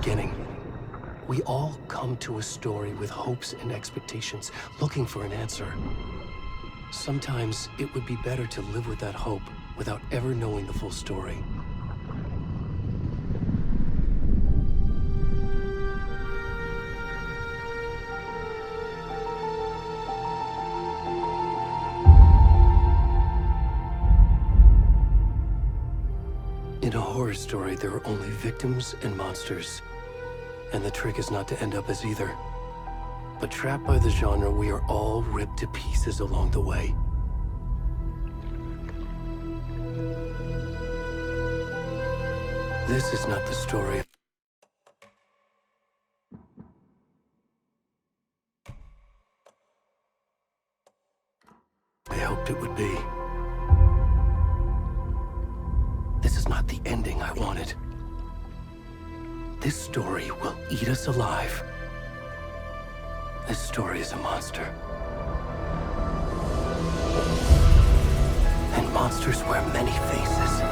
beginning. We all come to a story with hopes and expectations, looking for an answer. Sometimes it would be better to live with that hope without ever knowing the full story. In a horror story, there are only victims and monsters. And the trick is not to end up as either. But trapped by the genre, we are all ripped to pieces along the way. This is not the story I hoped it would be. This is not the ending I wanted. This story will eat us alive. This story is a monster. And monsters wear many faces.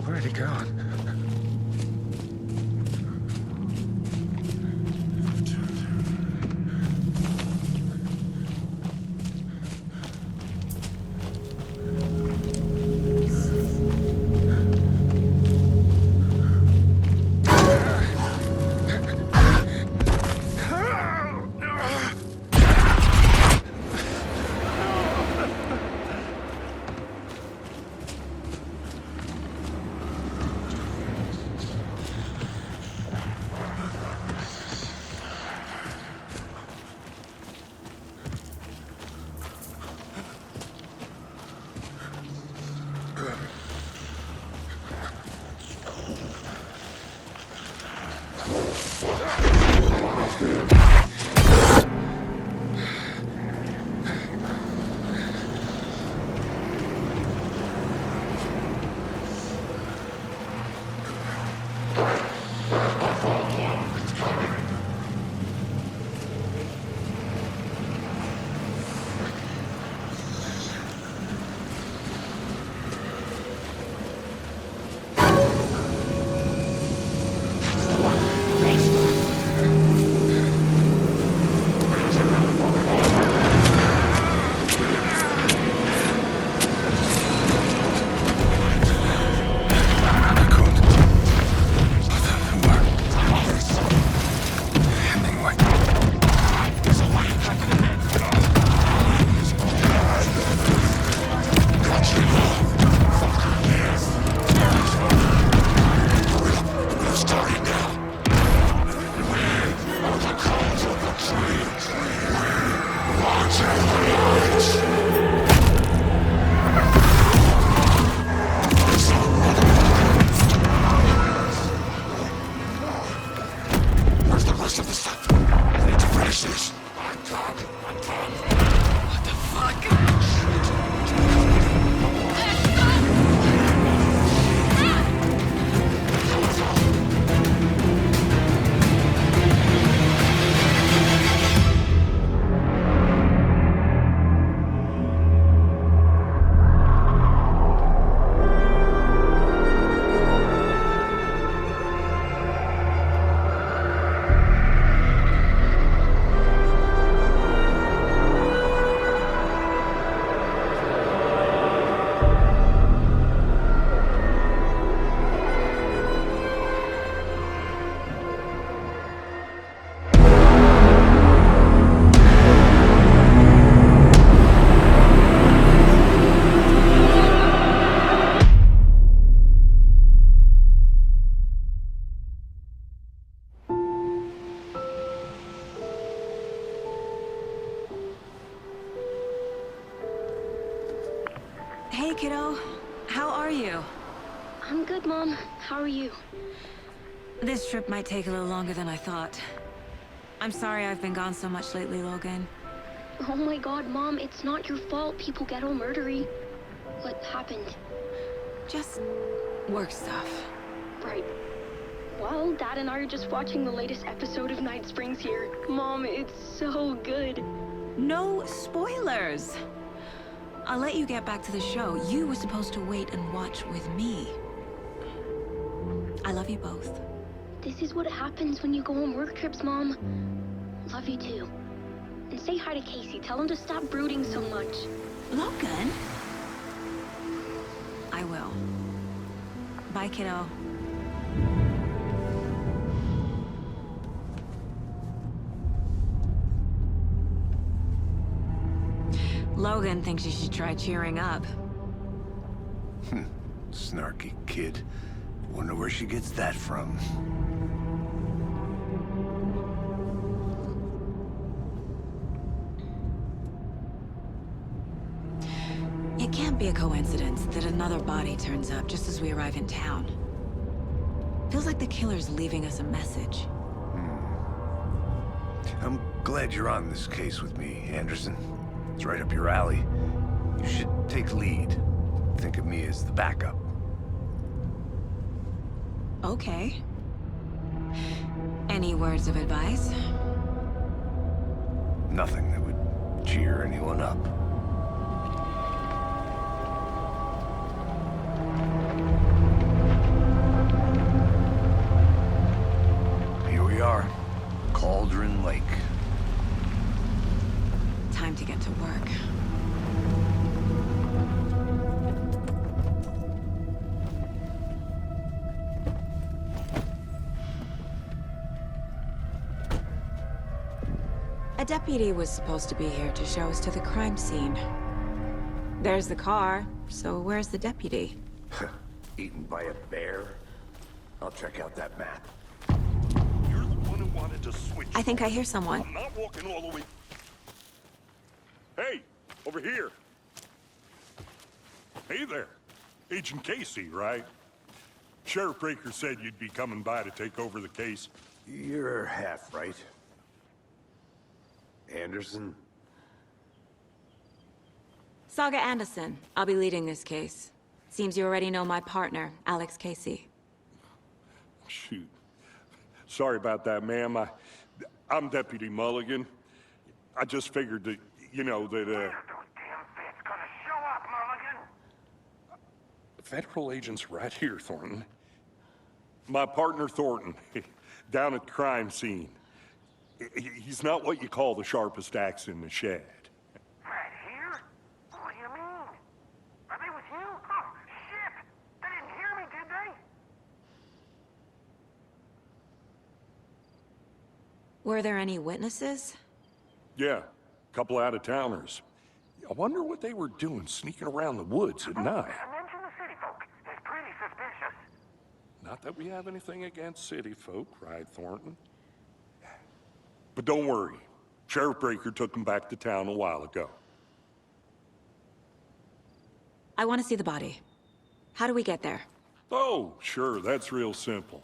Where'd he gone? kiddo. How are you? I'm good, Mom. How are you? This trip might take a little longer than I thought. I'm sorry I've been gone so much lately, Logan. Oh my god, Mom, it's not your fault people get all murdery. What happened? Just work stuff. Right. Well, Dad and I are just watching the latest episode of Night Springs here. Mom, it's so good. No spoilers! I'll let you get back to the show. You were supposed to wait and watch with me. I love you both. This is what happens when you go on work trips, Mom. Love you too. And say hi to Casey. Tell him to stop brooding so much. Logan? I will. Bye, kiddo. Logan thinks you should try cheering up. Snarky kid. Wonder where she gets that from. It can't be a coincidence that another body turns up just as we arrive in town. Feels like the killer's leaving us a message. I'm glad you're on this case with me, Anderson. It's right up your alley. You should take lead. Think of me as the backup. Okay. Any words of advice? Nothing that would cheer anyone up. Here we are. Cauldron Lake. Time to get to work. A deputy was supposed to be here to show us to the crime scene. There's the car, so where's the deputy? Eaten by a bear? I'll check out that map. You're the one who wanted to switch. I think I hear someone. I'm not walking all the way. Hey, over here. Hey there. Agent Casey, right? Sheriff Breaker said you'd be coming by to take over the case. You're half right. Anderson? Saga Anderson. I'll be leading this case. Seems you already know my partner, Alex Casey. Shoot. Sorry about that, ma'am. I'm Deputy Mulligan. I just figured that, you know, that, Those damn feds gonna show up, Mulligan. federal agent's right here, Thornton. My partner, Thornton, down at the crime scene. He's not what you call the sharpest axe in the shed. Right here? What do you mean? Are they with you? Oh, shit! They didn't hear me, did they? Were there any witnesses? Yeah, a couple out-of-towners. I wonder what they were doing sneaking around the woods at night. Mention the city folk. It's pretty suspicious. Not that we have anything against city folk, right, Thornton? But don't worry. Sheriff Breaker took them back to town a while ago. I want to see the body. How do we get there? Oh, sure, that's real simple.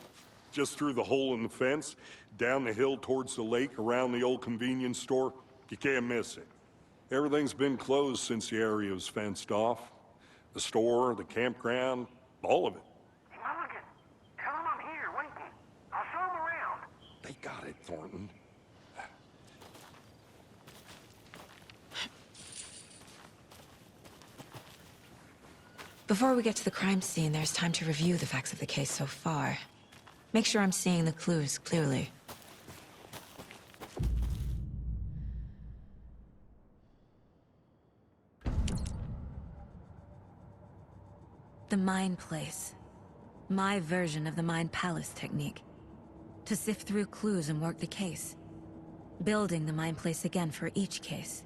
Just through the hole in the fence, down the hill towards the lake, around the old convenience store. You can't miss it. Everything's been closed since the area was fenced off. The store, the campground, all of it. Hey, Mulligan, tell them I'm here, waiting. I'll show them around. They got it, Thornton. Before we get to the crime scene, there's time to review the facts of the case so far. Make sure I'm seeing the clues clearly. The Mind Place. My version of the Mind Palace technique. To sift through clues and work the case. Building the Mind Place again for each case.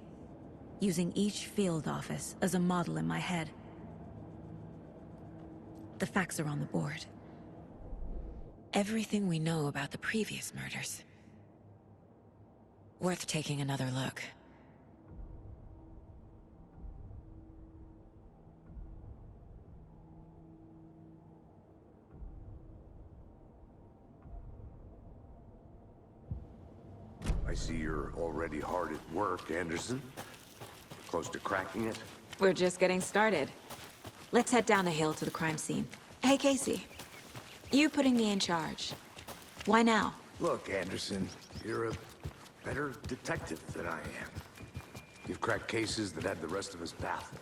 Using each field office as a model in my head. The facts are on the board. Everything we know about the previous murders. Worth taking another look. I see you're already hard at work, Anderson. Close to cracking it? We're just getting started. Let's head down the hill to the crime scene. Hey, Casey. You putting me in charge. Why now? Look, Anderson, you're a better detective than I am. You've cracked cases that had the rest of us baffled.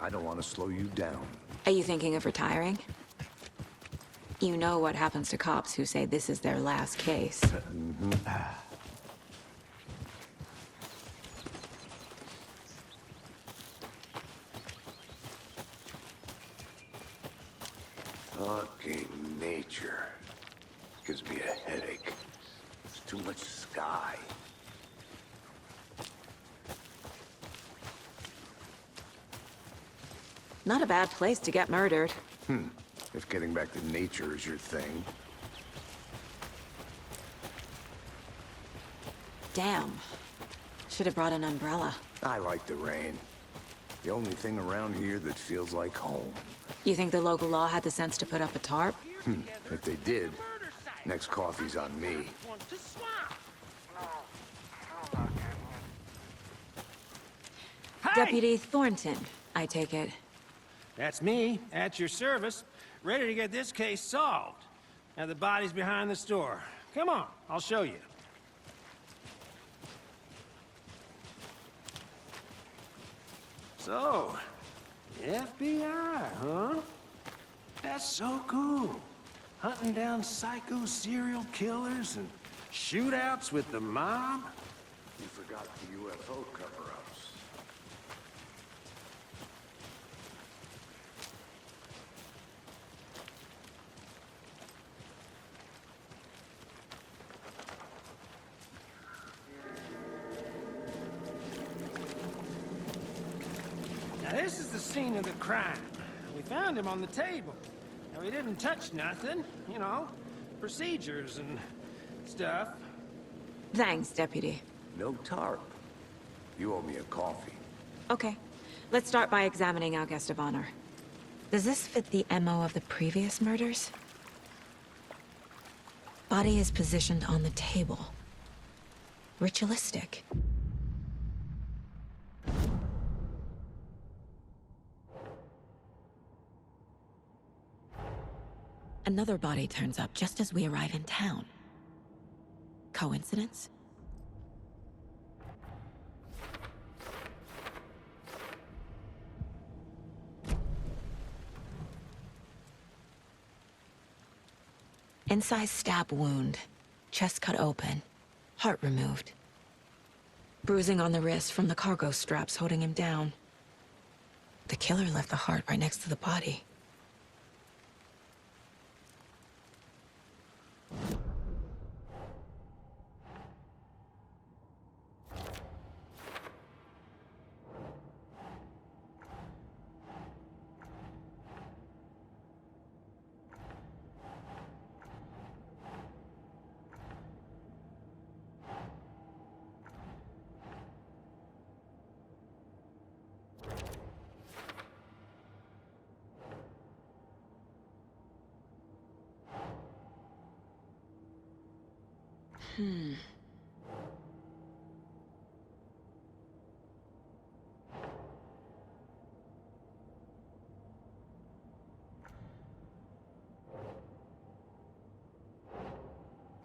I don't want to slow you down. Are you thinking of retiring? You know what happens to cops who say this is their last case. Fucking nature. Gives me a headache. There's too much sky. Not a bad place to get murdered. If getting back to nature is your thing. Damn. Should have brought an umbrella. I like the rain. The only thing around here that feels like home. You think the local law had the sense to put up a tarp? If they did, next coffee's on me. Deputy Thornton, I take it. That's me, at your service, ready to get this case solved. Now the body's behind the store. Come on, I'll show you. So, FBI, huh? That's so cool. Hunting down psycho serial killers and shootouts with the mob. You forgot the UFO cover-ups. Now this is the scene of the crime. We found him on the table. Now he didn't touch nothing, you know, procedures and stuff. Thanks, Deputy. No tarp. You owe me a coffee. Okay. Let's start by examining our guest of honor. Does this fit the MO of the previous murders? Body is positioned on the table. Ritualistic. Another body turns up just as we arrive in town. Coincidence? Incised stab wound. Chest cut open. Heart removed. Bruising on the wrist from the cargo straps holding him down. The killer left the heart right next to the body.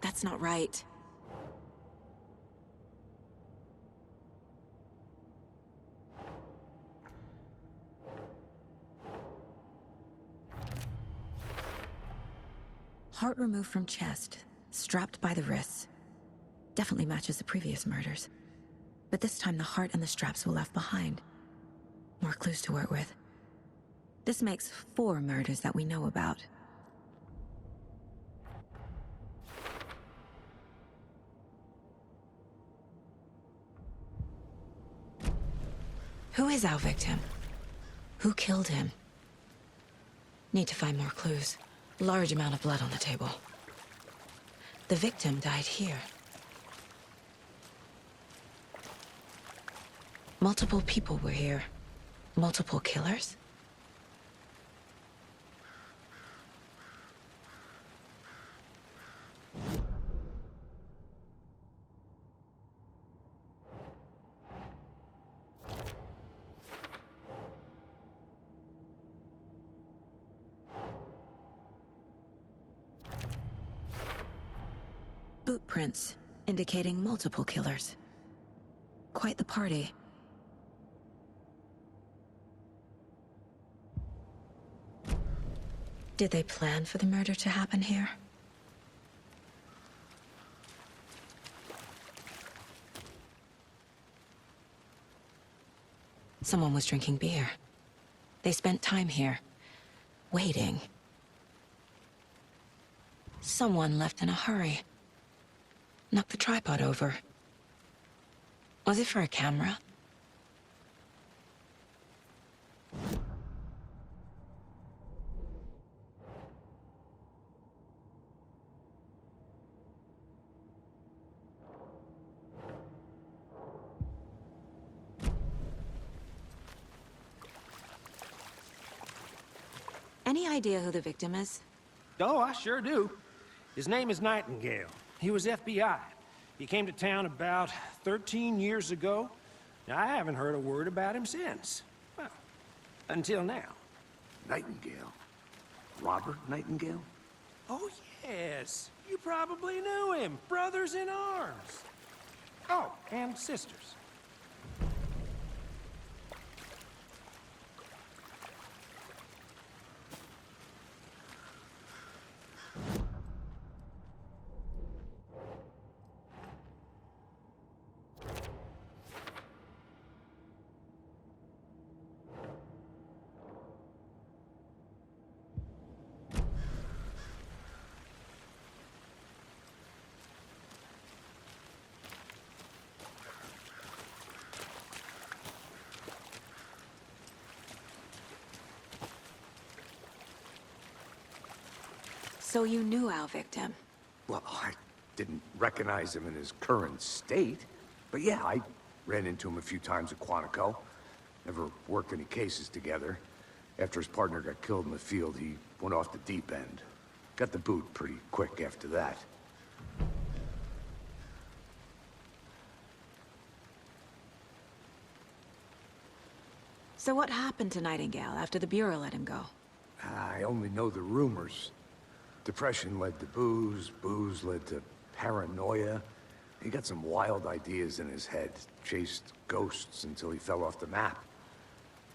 That's not right. Heart removed from chest, strapped by the wrists. Definitely matches the previous murders. But this time the heart and the straps were left behind. More clues to work with. This makes 4 murders that we know about. Who is our victim? Who killed him? Need to find more clues. Large amount of blood on the table. The victim died here. Multiple people were here. Multiple killers? Boot prints, indicating multiple killers. Quite the party. Did they plan for the murder to happen here? Someone was drinking beer. They spent time here, waiting. Someone left in a hurry. Knocked the tripod over. Was it for a camera? Any idea who the victim is? Oh, I sure do. His name is Nightingale. He was FBI. He came to town about 13 years ago. Now, I haven't heard a word about him since. Well, until now. Nightingale? Robert Nightingale? Oh, yes. You probably knew him. Brothers in arms. Oh, and sisters. So you knew our victim? Well, I didn't recognize him in his current state. But yeah, I ran into him a few times at Quantico. Never worked any cases together. After his partner got killed in the field, he went off the deep end. Got the boot pretty quick after that. So what happened to Nightingale after the Bureau let him go? I only know the rumors. Depression led to booze, booze led to paranoia. He got some wild ideas in his head, chased ghosts until he fell off the map.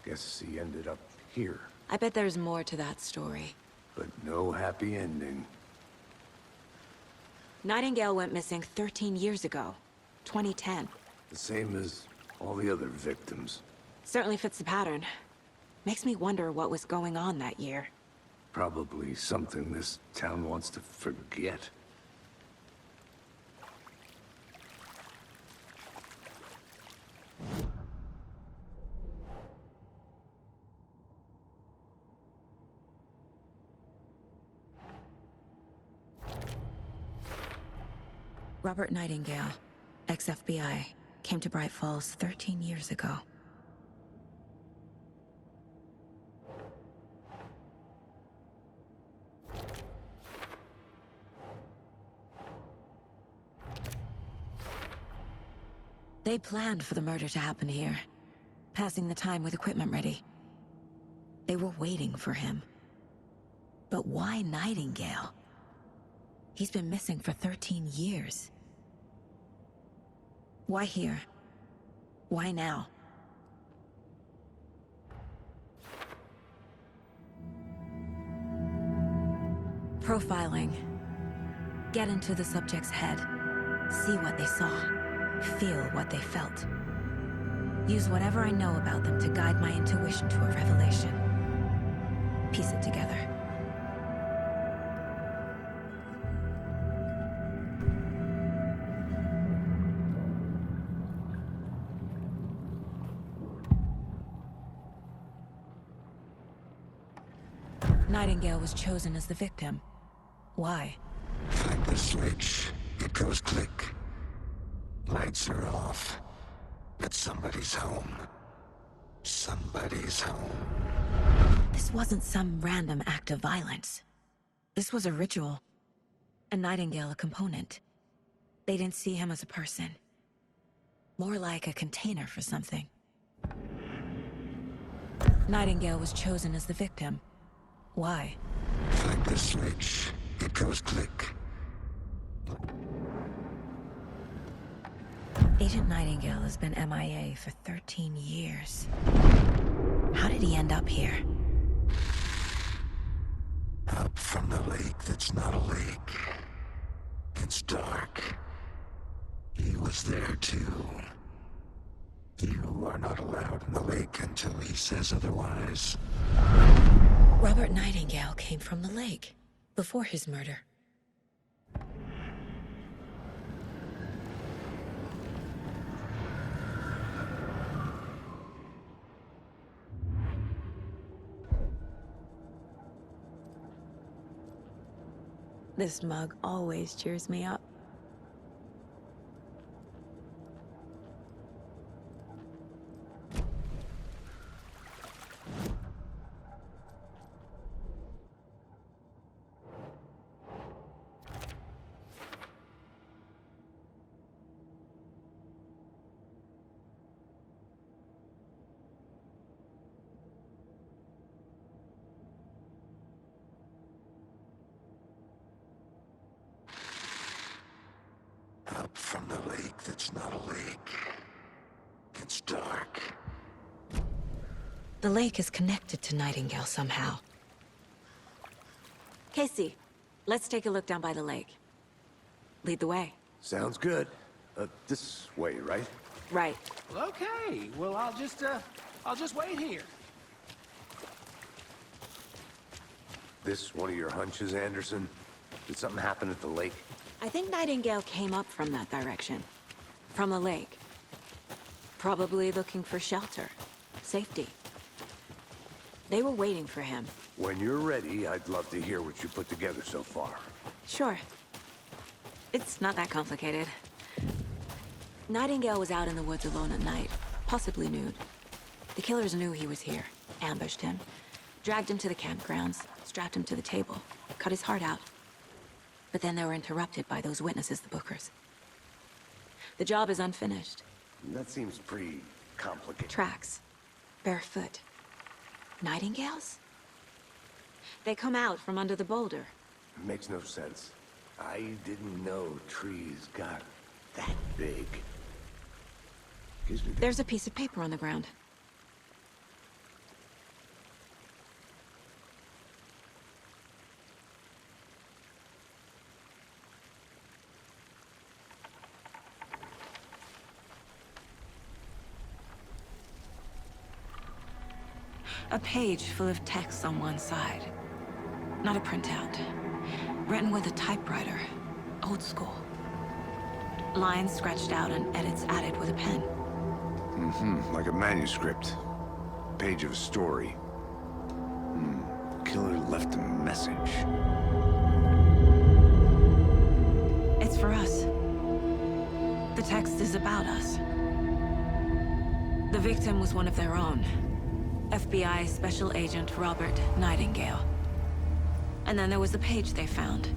Guess he ended up here, I bet there's more to that story. but no happy ending. Nightingale went missing 13 years ago, 2010. The same as all the other victims. Certainly fits the pattern. Makes me wonder what was going on that year. Probably something this town wants to forget. Robert Nightingale, ex-FBI, came to Bright Falls 13 years ago. They planned for the murder to happen here, passing the time with equipment ready. They were waiting for him. But why Nightingale? He's been missing for 13 years. Why here? Why now? Profiling. Get into the subject's head. See what they saw. Feel what they felt. Use whatever I know about them to guide my intuition to a revelation. Piece it together. Nightingale was chosen as the victim. Why? Find the switch. It goes click. Lights are off. But somebody's home. Somebody's home. This wasn't some random act of violence. This was a ritual. And Nightingale a component. They didn't see him as a person. More like a container for something. Nightingale was chosen as the victim. Why? Find the switch. It goes click. Agent Nightingale has been MIA for 13 years. How did he end up here? Up from the lake that's not a lake. It's dark. He was there too. You are not allowed in the lake until he says otherwise. Robert Nightingale came from the lake, before his murder. This mug always cheers me up. Up from the lake that's not a lake. It's dark. The lake is connected to Nightingale somehow. Casey, let's take a look down by the lake. Lead the way. Sounds good. This way, right? Right. Well, okay. Well, I'll just wait here. This one of your hunches, Anderson? Did something happen at the lake? I think Nightingale came up from that direction. From the lake. Probably looking for shelter. Safety. They were waiting for him. When you're ready, I'd love to hear what you put together so far. Sure. It's not that complicated. Nightingale was out in the woods alone at night, possibly nude. The killers knew he was here, ambushed him, dragged him to the campgrounds, strapped him to the table, cut his heart out. But then they were interrupted by those witnesses, the Bookers. The job is unfinished. That seems pretty complicated. Tracks. Barefoot. Nightingales? They come out from under the boulder. Makes no sense. I didn't know trees got that big. Gives me There's a piece of paper on the ground. A page full of text on one side. Not a printout. Written with a typewriter. Old school. Lines scratched out and edits added with a pen. like a manuscript. Page of a story. Killer left a message. It's for us. The text is about us. The victim was one of their own. FBI Special Agent Robert Nightingale. And then there was the page they found.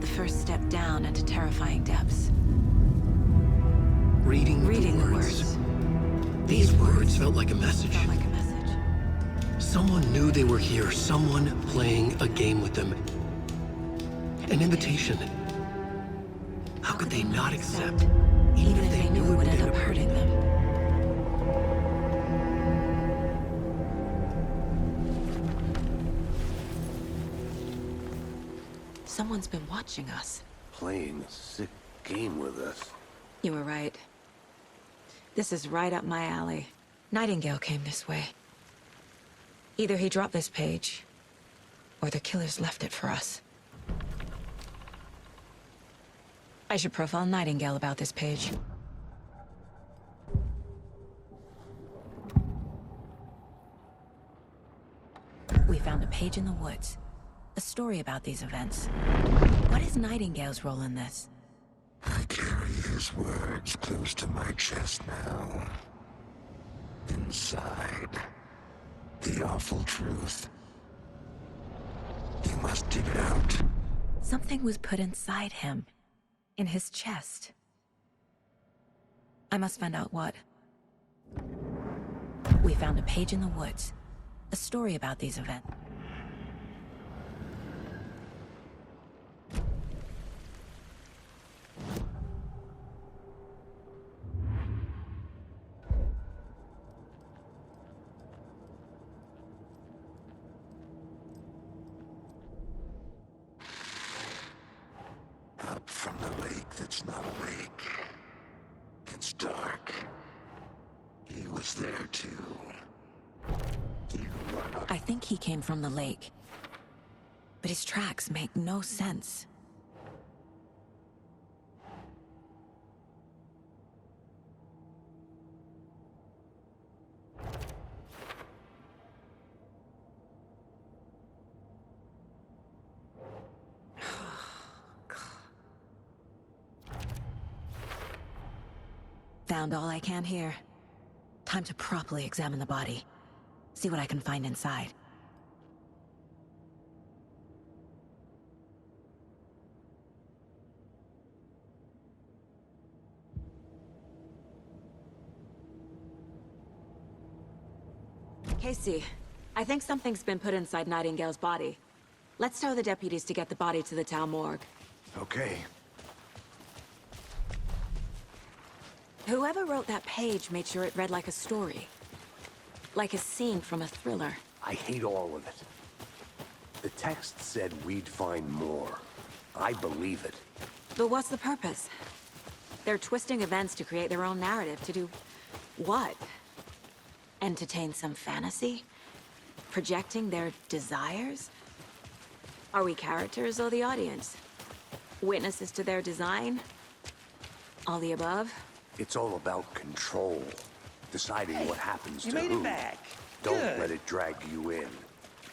The first step down into terrifying depths. Reading the words. These words felt like a message. Felt like a message. Someone knew they were here, someone playing a game with them. An invitation. How could they not accept, even if they knew it would end up hurting them? Someone's been watching us. Playing a sick game with us. You were right. This is right up my alley. Nightingale came this way. Either he dropped this page, or the killers left it for us. I should profile Nightingale about this page. We found a page in the woods. A story about these events. What is Nightingale's role in this? I carry his words close to my chest now. Inside, the awful truth. You must dig it out. Something was put inside him. In his chest. I must find out what. We found a page in the woods. A story about these events. from the lake that's not a lake. It's dark. He was there too. You are not. I think he came from the lake. But his tracks make no sense. Found all I can here. Time to properly examine the body. See what I can find inside. Casey, I think something's been put inside Nightingale's body. Let's tell the deputies to get the body to the town morgue. Okay. Whoever wrote that page made sure it read like a story. Like a scene from a thriller. I hate all of it. The text said we'd find more. I believe it. But what's the purpose? They're twisting events to create their own narrative. To do what? Entertain some fantasy? Projecting their desires? Are we characters or the audience? Witnesses to their design? All the above? It's all about control. Deciding what happens You to made who. it back. Don't Good. let it drag you in.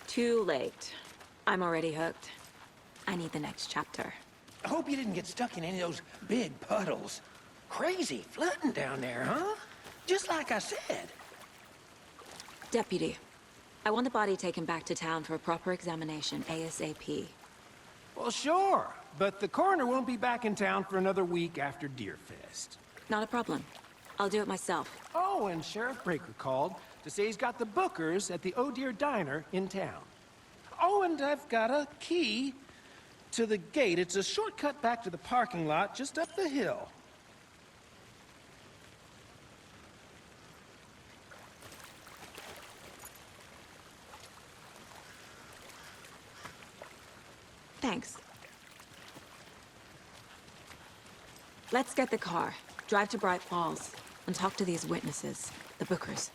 Too late. I'm already hooked. I need the next chapter. I hope you didn't get stuck in any of those big puddles. Crazy flooding down there, huh? Just like I said. Deputy, I want the body taken back to town for a proper examination, ASAP. Well, sure. But the coroner won't be back in town for another week after Deerfest. Not a problem. I'll do it myself. Oh, and Sheriff Breaker called to say he's got the Bookers at the Oh Dear Diner in town. Oh, and I've got a key to the gate. It's a shortcut back to the parking lot just up the hill. Thanks. Let's get the car, drive to Bright Falls, and talk to these witnesses, the Bookers.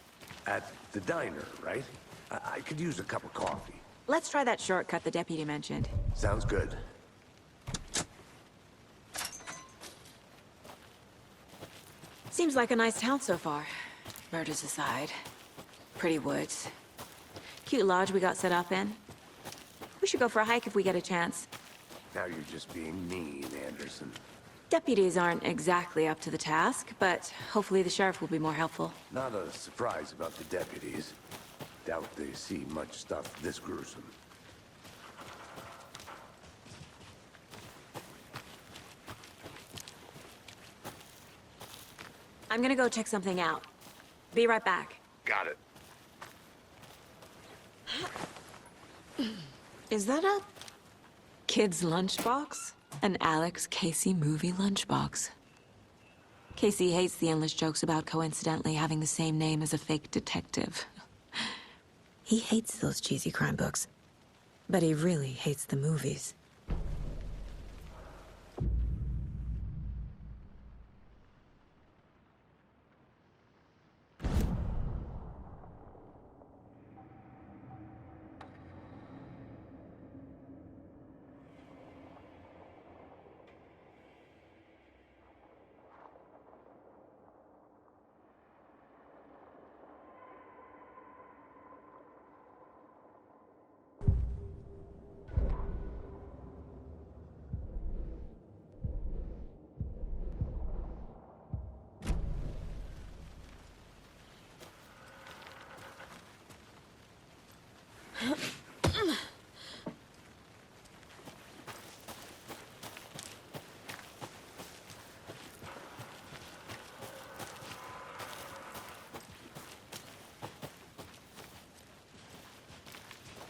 At the diner, right? I could use a cup of coffee. Let's try that shortcut the deputy mentioned. Sounds good. Seems like a nice town so far. Murders aside. Pretty woods. Cute lodge we got set up in. We should go for a hike if we get a chance. Now you're just being mean, Anderson. Deputies aren't exactly up to the task, but hopefully the sheriff will be more helpful. Not a surprise about the deputies. Doubt they see much stuff this gruesome. I'm gonna go check something out. Be right back. Got it. Is that a kid's lunchbox? An Alex Casey movie lunchbox. Casey hates the endless jokes about coincidentally having the same name as a fake detective. He hates those cheesy crime books, but he really hates the movies.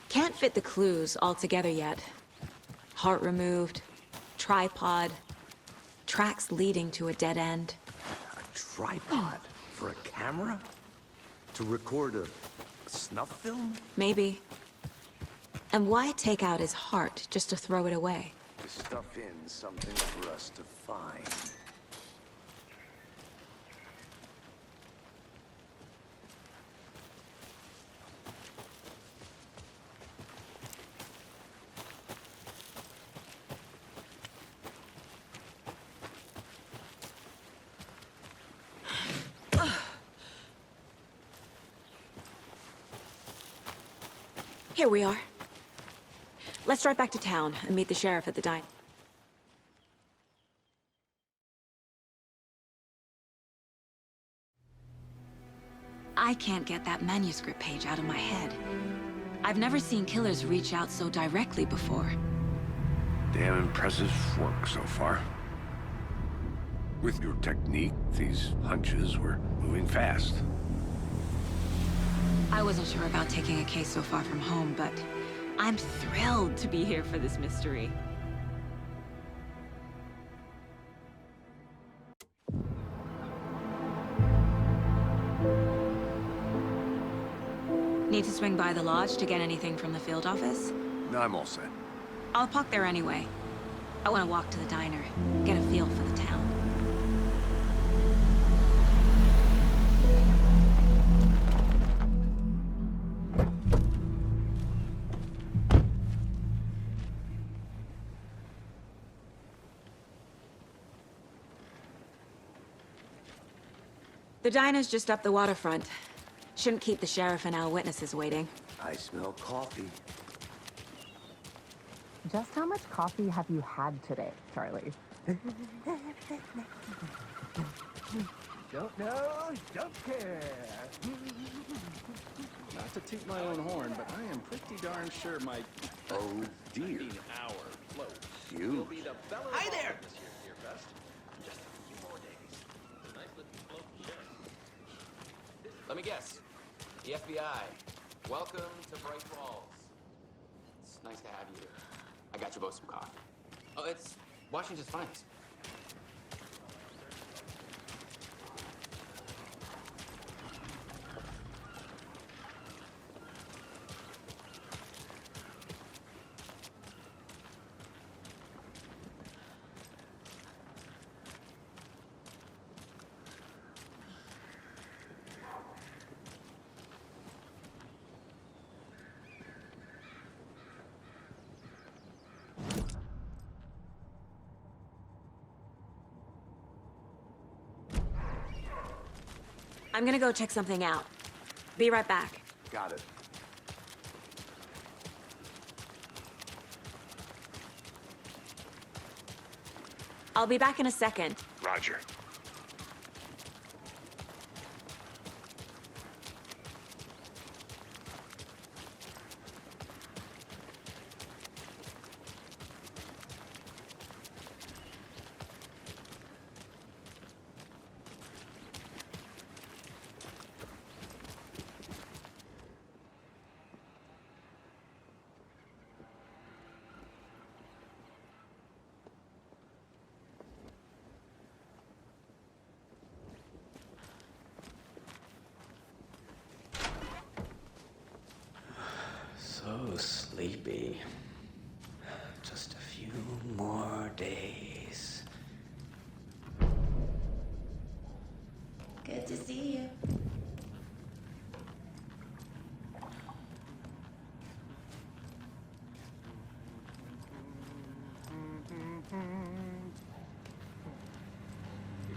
Can't fit the clues all together yet. Heart removed, tripod, tracks leading to a dead end. A tripod? For a camera? To record a snuff film? Maybe. And why take out his heart just to throw it away? to stuff in something for us to find. Here we are. Let's drive back to town and meet the sheriff at the diner. I can't get that manuscript page out of my head. I've never seen killers reach out so directly before. Damn impressive work so far. With your technique, these hunches were moving fast. I wasn't sure about taking a case so far from home, but I'm thrilled to be here for this mystery. Need to swing by the lodge to get anything from the field office? No, I'm all set. I'll park there anyway. I want to walk to the diner, get a feel for the town. The diner's just up the waterfront. Shouldn't keep the sheriff and our witnesses waiting. I smell coffee. Just how much coffee have you had today, Charlie? Don't know, don't care. Not to toot my own horn, but I am pretty darn sure my Oh dear. hour float Huge. will be the Bella Hi there! this year, dear best. Just a few more days. A nice looking float, sure. Let me guess. The FBI. Welcome to Bright Falls. It's nice to have you here. I got you both some coffee. Oh, it's Washington's finest. I'm gonna go check something out. Be right back. Got it. I'll be back in a second. Roger. So sleepy. Just a few more days. Good to see you.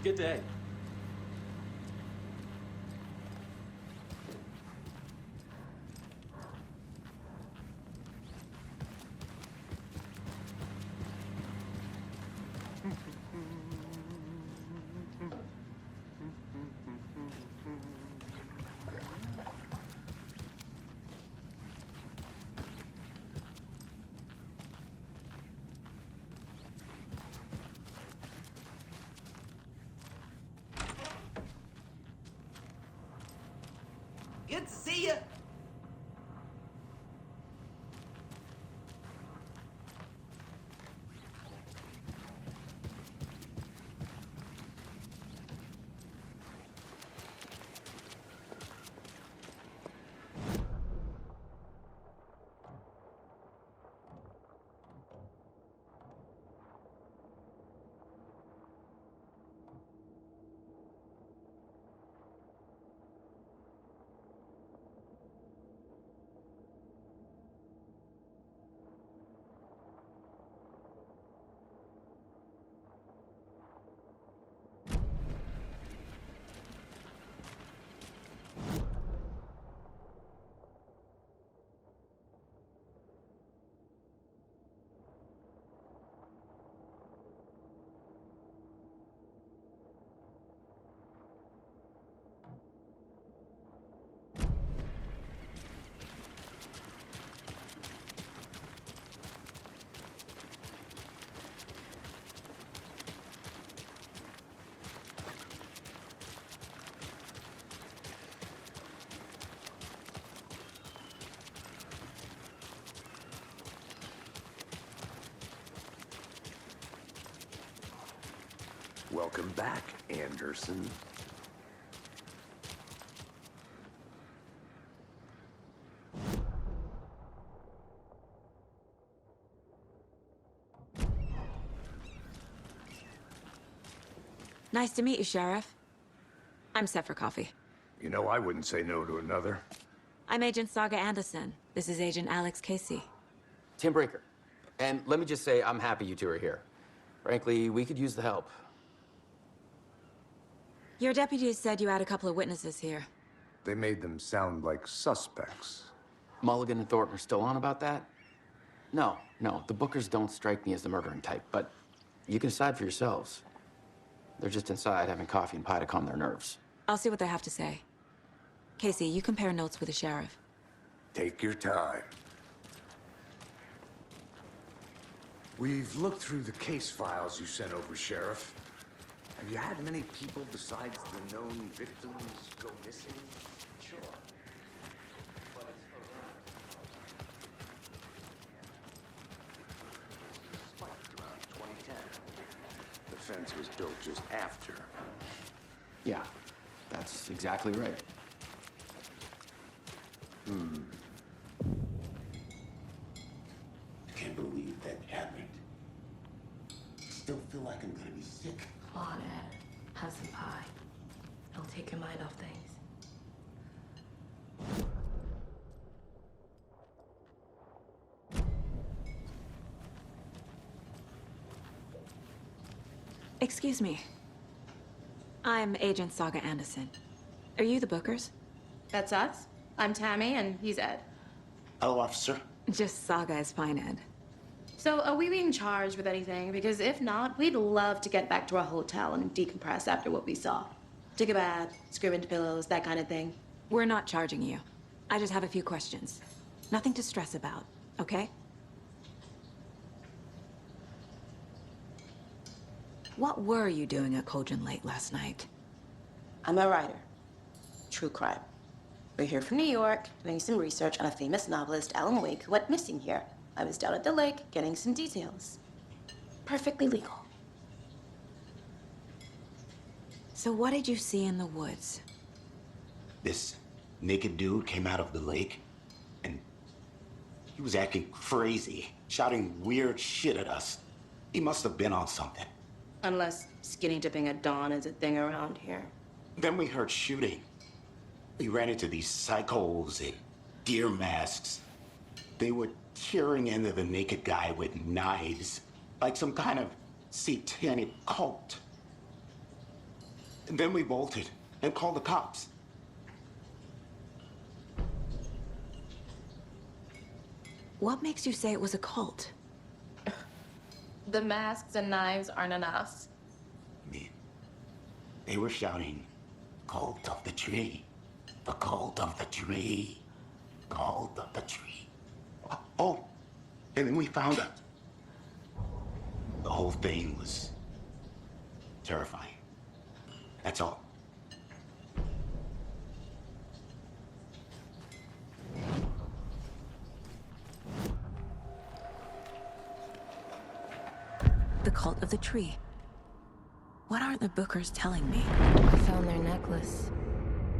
Good day. Good to see you. Welcome back, Anderson. Nice to meet you, Sheriff. I'm set for coffee. You know, I wouldn't say no to another. I'm Agent Saga Anderson. This is Agent Alex Casey. Tim Breaker. And let me just say, I'm happy you two are here. Frankly, we could use the help. Your deputies said you had a couple of witnesses here. They made them sound like suspects. Mulligan and Thornton are still on about that? No, the Bookers don't strike me as the murdering type, but you can decide for yourselves. They're just inside having coffee and pie to calm their nerves. I'll see what they have to say. Casey, you compare notes with the sheriff. Take your time. We've looked through the case files you sent over, Sheriff. Have you had many people besides the known victims go missing? Sure. But it's spiked around 2010. The fence was built just after. Yeah, that's exactly right. Can't believe that happened. Still feel like I'm gonna be sick. Come on, Ed. Have some pie. It'll take your mind off things. Excuse me. I'm Agent Saga Anderson. Are you the Bookers? That's us. I'm Tammy, and he's Ed. Hello, officer. Just Saga is fine, Ed. So, are we being charged with anything? Because if not, we'd love to get back to our hotel and decompress after what we saw. Take a bath, scream into pillows, that kind of thing. We're not charging you. I just have a few questions. Nothing to stress about, okay? What were you doing at Cauldron Lake last night? I'm a writer. True crime. We're here from New York, doing some research on a famous novelist, Alan Wake, who went missing here. I was down at the lake, getting some details. Perfectly legal. So what did you see in the woods? This naked dude came out of the lake, and he was acting crazy, shouting weird shit at us. He must have been on something. Unless skinny dipping at dawn is a thing around here. Then we heard shooting. We ran into these psychos in deer masks. They were tearing into the naked guy with knives, like some kind of satanic cult. And then we bolted and called the cops. What makes you say it was a cult? The masks and knives aren't enough. They were shouting, "Cult of the tree, the cult of the tree, cult of the tree." Oh, and then we found out. The whole thing was terrifying. That's all. The cult of the tree. What aren't the Bookers telling me? I found their necklace.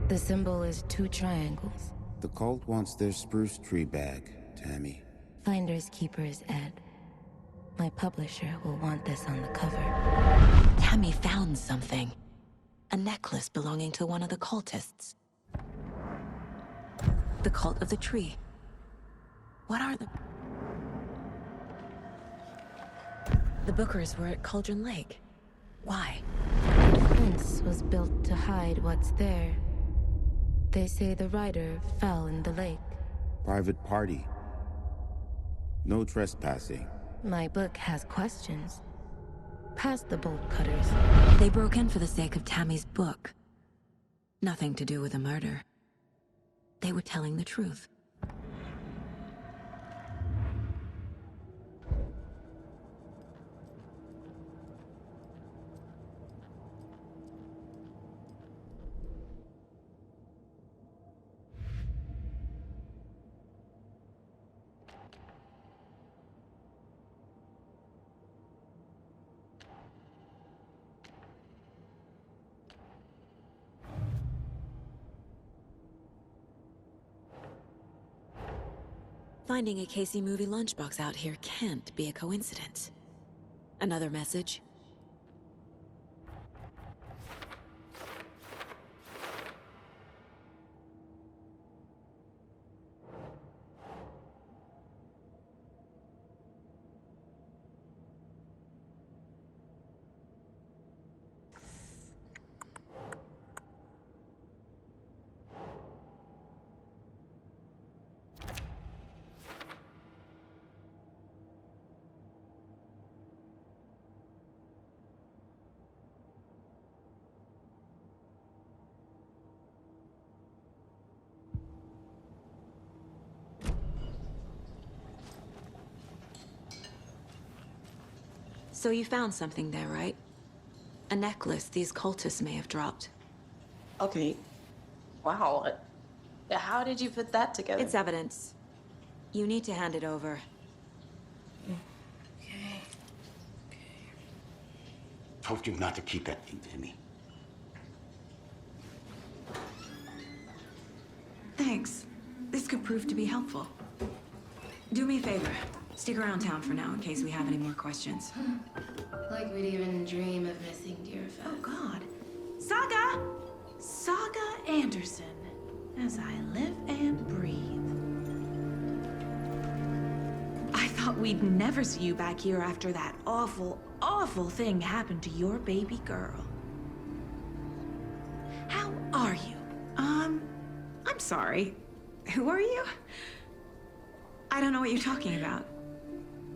The symbol is 2 triangles. The cult wants their spruce tree back, Tammy. Finders keepers, Ed. My publisher will want this on the cover. Tammy found something. A necklace belonging to one of the cultists. The cult of the tree. What are the... The Bookers were at Cauldron Lake. Why? The fence was built to hide what's there. They say the rider fell in the lake. Private party. No trespassing. My book has questions. Past the bolt cutters. They broke in for the sake of Tammy's book. Nothing to do with the murder. They were telling the truth. Finding a Casey movie lunchbox out here can't be a coincidence. Another message? So you found something there, right? A necklace these cultists may have dropped. Okay. Wow. How did you put that together? It's evidence. You need to hand it over. Okay. Told you not to keep that thing to me. Thanks. This could prove to be helpful. Do me a favor. Stick around town for now in case we have any more questions. Like we'd even dream of missing dear Fez. Oh, God. Saga! Saga Anderson. As I live and breathe. I thought we'd never see you back here after that awful, awful thing happened to your baby girl. How are you? I'm sorry. Who are you? I don't know what you're talking about.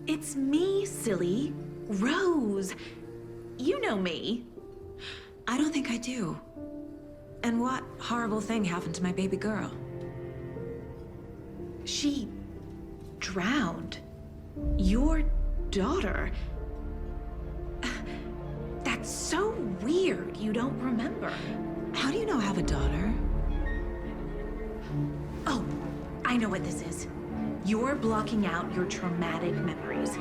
It's me, silly. Rose. You know me. I don't think I do. And what horrible thing happened to my baby girl? She drowned. Your daughter. That's so weird you don't remember. How do you know I have a daughter? Oh, I know what this is. You're blocking out your traumatic memories.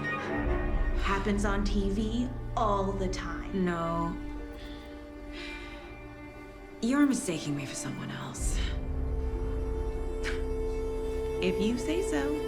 Happens on TV all the time. No. You're mistaking me for someone else. If you say so.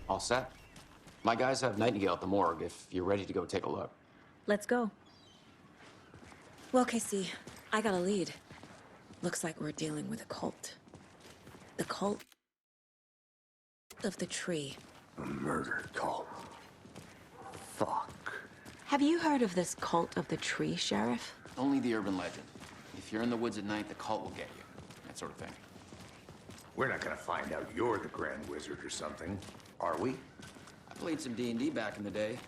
All set? My guys have Nightingale at the morgue if you're ready to go take a look. Let's go. Well, Casey, I got a lead. Looks like we're dealing with a cult. The cult of the tree. A murder cult. Fuck. Have you heard of this cult of the tree, Sheriff? Only the urban legend. If you're in the woods at night, the cult will get you. That sort of thing. We're not gonna find out you're the Grand Wizard or something, are we? I played some D&D back in the day.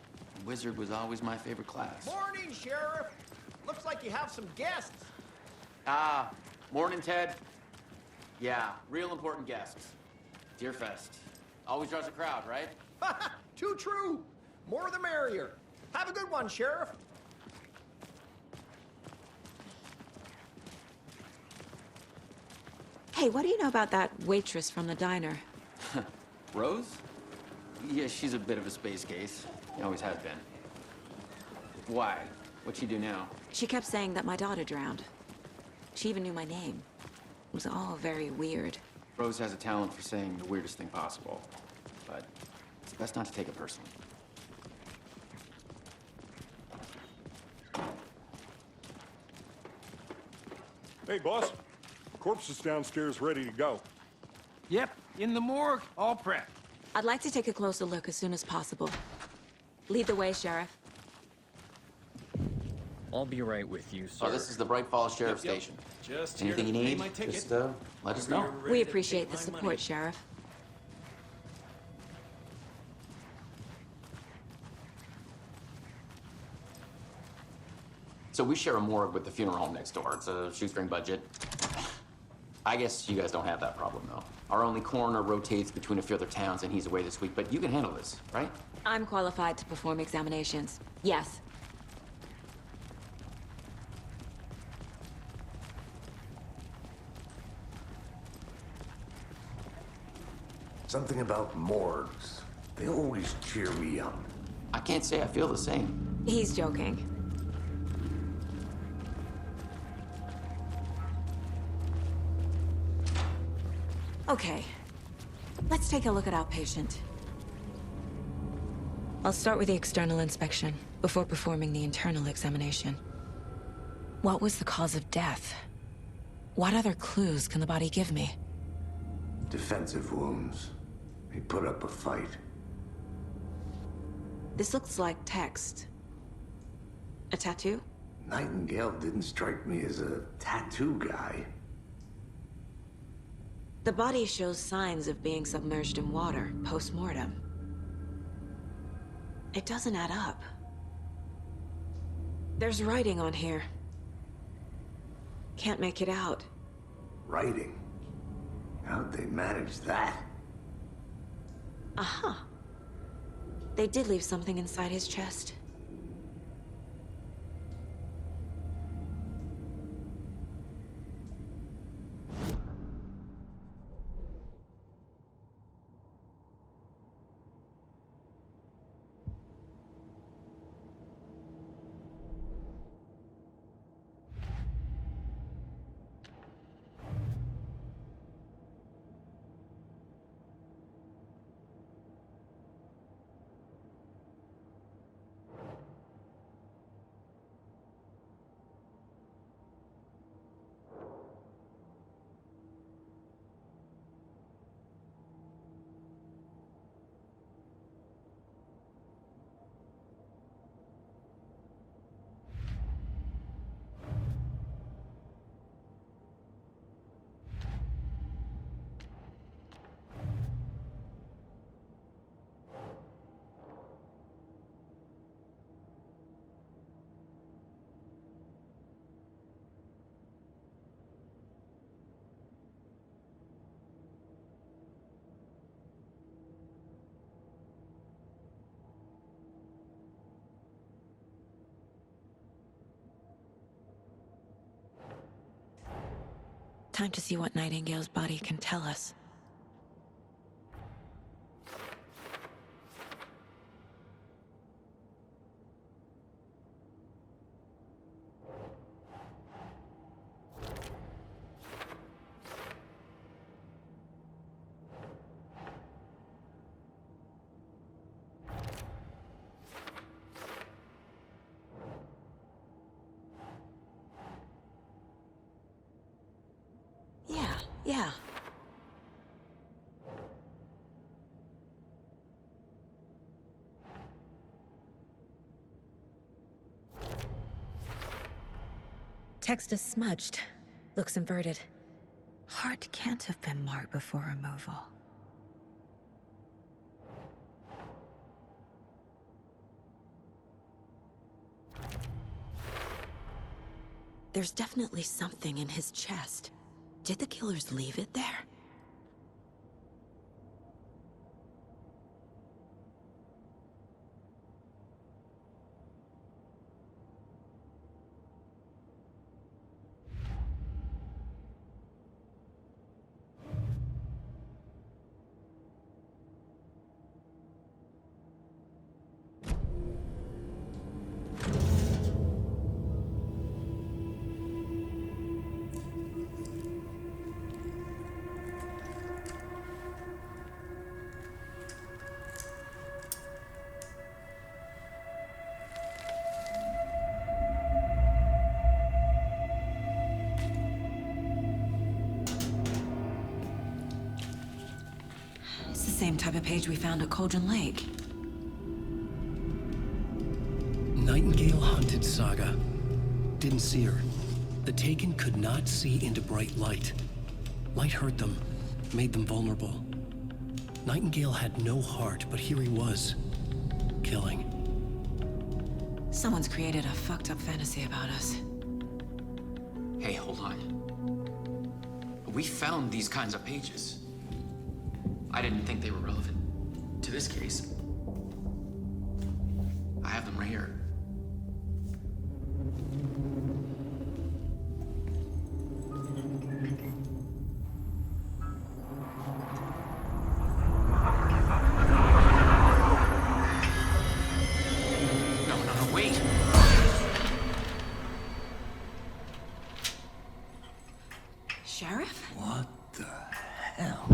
Wizard was always my favorite class. Morning, Sheriff. Looks like you have some guests. Ah, morning, Ted. Yeah, real important guests. Deerfest. Always draws a crowd, right? Too true. More the merrier. Have a good one, Sheriff. Hey, what do you know about that waitress from the diner? Rose? Yeah, she's a bit of a space case. She always has been. Why? What'd she do now? She kept saying that my daughter drowned. She even knew my name. It was all very weird. Rose has a talent for saying the weirdest thing possible. But it's best not to take it personally. Hey, boss. Corpse is downstairs ready to go. Yep, in the morgue, all prepped. I'd like to take a closer look as soon as possible. Lead the way, Sheriff. I'll be right with you, sir. Oh, this is the Bright Falls Sheriff Station. Just Anything you here to pay need, my ticket. just let us know. We appreciate the support, Sheriff. So we share a morgue with the funeral home next door. It's a shoestring budget. I guess you guys don't have that problem, though. Our only coroner rotates between a few other towns, and he's away this week, but you can handle this, right? I'm qualified to perform examinations. Yes. Something about morgues. They always cheer me up. I can't say I feel the same. He's joking. Okay. Let's take a look at outpatient. I'll start with the external inspection, before performing the internal examination. What was the cause of death? What other clues can the body give me? Defensive wounds. He put up a fight. This looks like text. A tattoo? Nightingale didn't strike me as a tattoo guy. The body shows signs of being submerged in water, post-mortem. It doesn't add up. There's writing on here. Can't make it out. Writing? How'd they manage that? Uh-huh. They did leave something inside his chest. Time to see what Nightingale's body can tell us. Yeah. Text is smudged. Looks inverted. Heart can't have been marked before removal. There's definitely something in his chest. Did the killers leave it there? It's the same type of page we found at Cauldron Lake. Nightingale hunted Saga. Didn't see her. The Taken could not see into bright light. Light hurt them, made them vulnerable. Nightingale had no heart, but here he was, killing. Someone's created a fucked up fantasy about us. Hey, hold on. We found these kinds of pages. I didn't think they were relevant to this case. I have them right here. What the hell?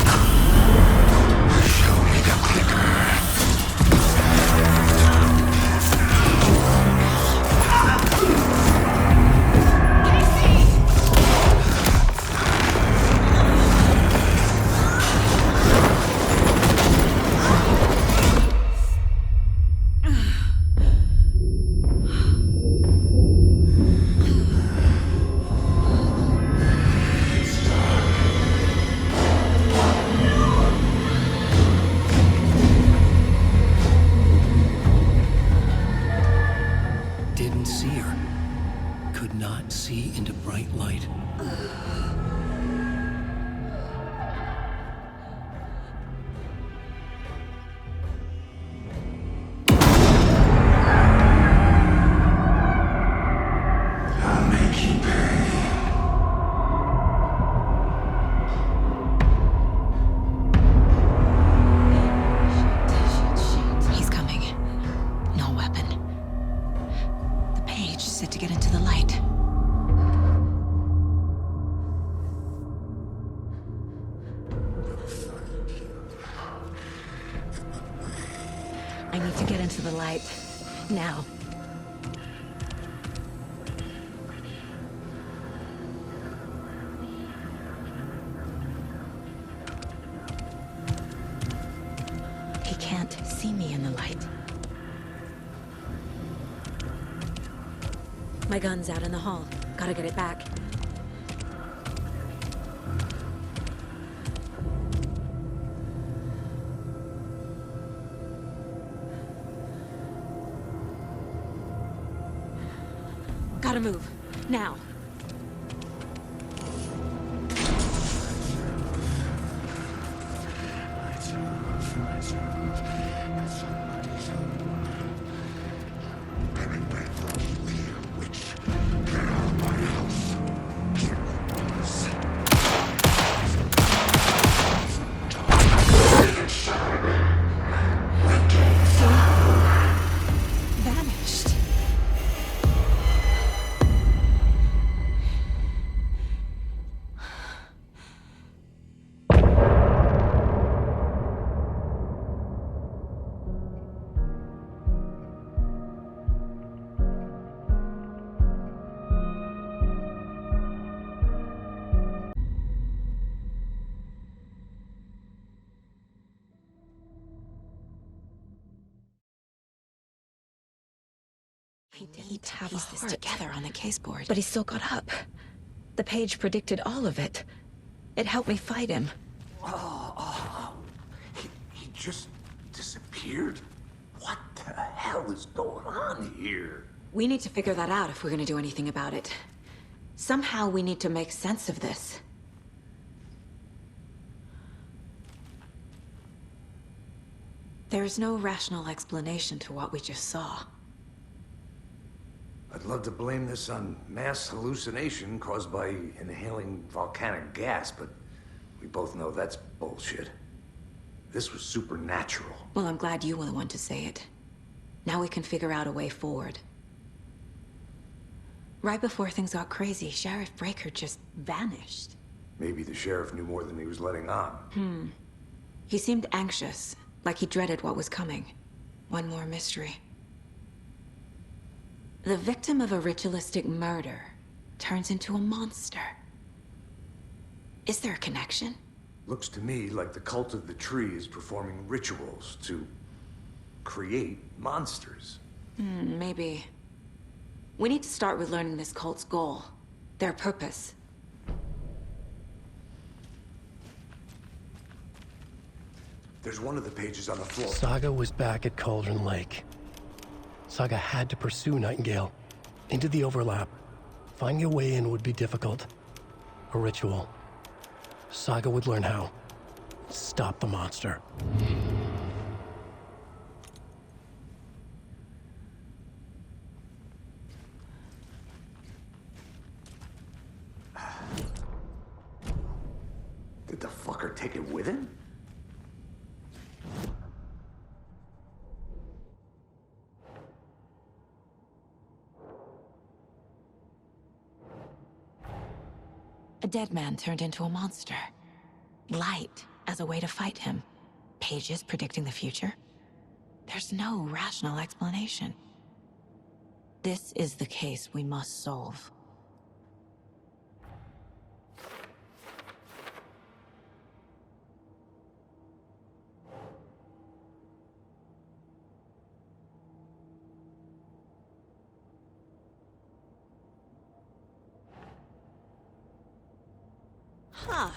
Show me the clicker. Didn't see her. Could not see into bright light. I'll make you pay. He's coming. No weapon. The page said to get into the light. I need to get into the light. Now. He can't see me in the light. My gun's out in the hall. Gotta get it back. Gotta move. Now. Vanished. He didn't have piece this together on the caseboard. But he still got up. The page predicted all of it. It helped me fight him. He just disappeared? What the hell is going on here? We need to figure that out if we're gonna do anything about it. Somehow we need to make sense of this. There's no rational explanation to what we just saw. I'd love to blame this on mass hallucination caused by inhaling volcanic gas, but we both know that's bullshit. This was supernatural. Well, I'm glad you were the one to say it. Now we can figure out a way forward. Right before things got crazy, Sheriff Breaker just vanished. Maybe the sheriff knew more than he was letting on. He seemed anxious, like he dreaded what was coming. One more mystery. The victim of a ritualistic murder turns into a monster. Is there a connection? Looks to me like the cult of the tree is performing rituals to create monsters. Maybe. We need to start with learning this cult's goal, their purpose. There's one of the pages on the floor. Saga was back at Cauldron Lake. Saga had to pursue Nightingale. Into the overlap. Finding a way in would be difficult. A ritual. Saga would learn how. Stop the monster. Did the fucker take it with him? A dead man turned into a monster. Light as a way to fight him. Pages predicting the future? There's no rational explanation. This is the case we must solve. Huh.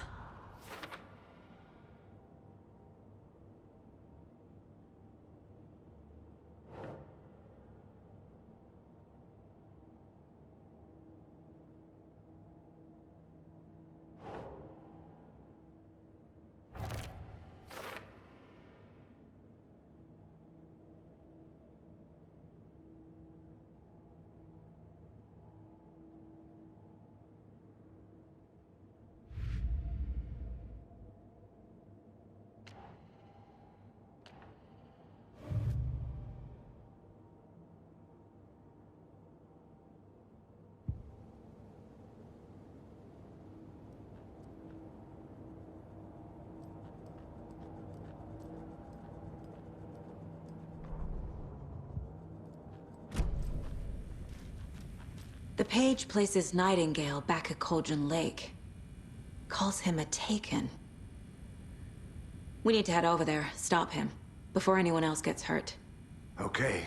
The page places Nightingale back at Cauldron Lake. Calls him a Taken. We need to head over there, stop him, before anyone else gets hurt. Okay.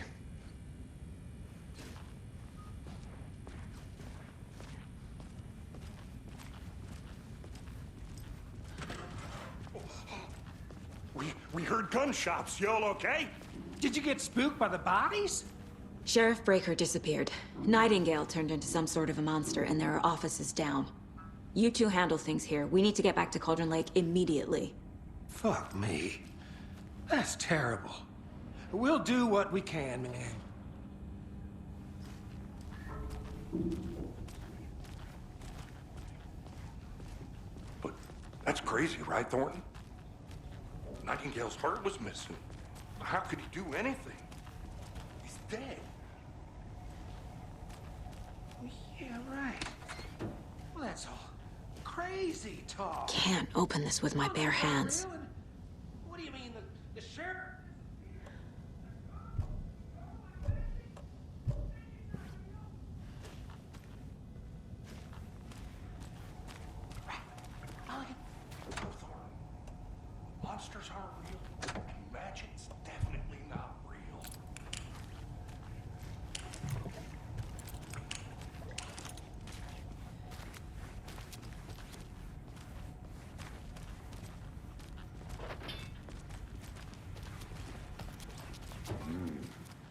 We heard gunshots. Y'all okay? Did you get spooked by the bodies? Sheriff Breaker disappeared. Nightingale turned into some sort of a monster, and there are offices down. You two handle things here. We need to get back to Cauldron Lake immediately. Fuck me. That's terrible. We'll do what we can, man. But that's crazy, right, Thornton? Nightingale's heart was missing. How could he do anything? He's dead. Yeah, right. Well, that's all crazy talk. Can't open this with my bare hands. What do you mean, the sheriff? Monsters aren't real. Magic's definitely not real.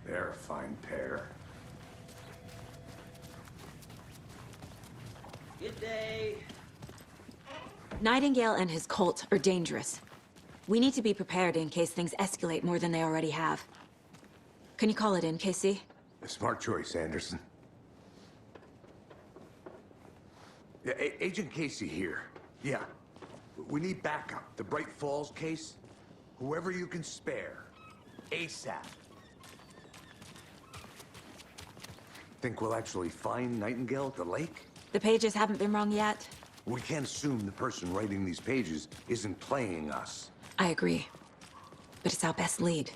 They're a fine pair. Good day. Nightingale and his cult are dangerous. We need to be prepared in case things escalate more than they already have. Can you call it in, Casey? A smart choice, Anderson. Yeah, Agent Casey here. Yeah. We need backup. The Bright Falls case. Whoever you can spare. ASAP. Think we'll actually find Nightingale at the lake? The pages haven't been wrong yet. We can't assume the person writing these pages isn't playing us. I agree. But it's our best lead.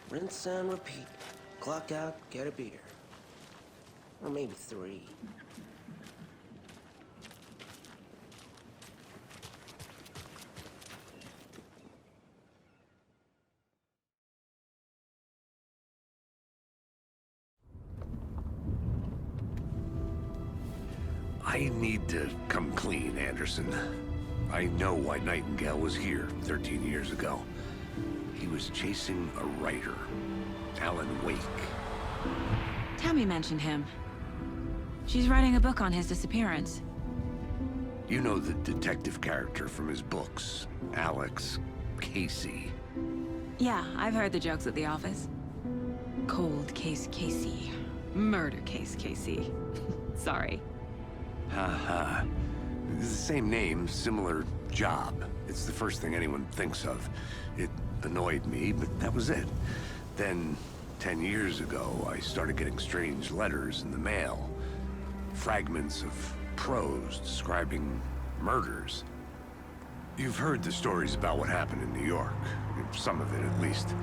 Rinse and repeat. Clock out, get a beer. Or maybe 3. I need to come clean, Anderson. I know why Nightingale was here 13 years ago. He was chasing a writer. Alan Wake. Tammy mentioned him. She's writing a book on his disappearance. You know the detective character from his books, Alex Casey. Yeah, I've heard the jokes at the office. Cold case Casey. Murder case Casey. Sorry. Haha. It's the same name, similar job. It's the first thing anyone thinks of. It annoyed me, but that was it. Then, 10 years ago, I started getting strange letters in the mail. Fragments of prose describing murders. You've heard the stories about what happened in New York. Some of it, at least.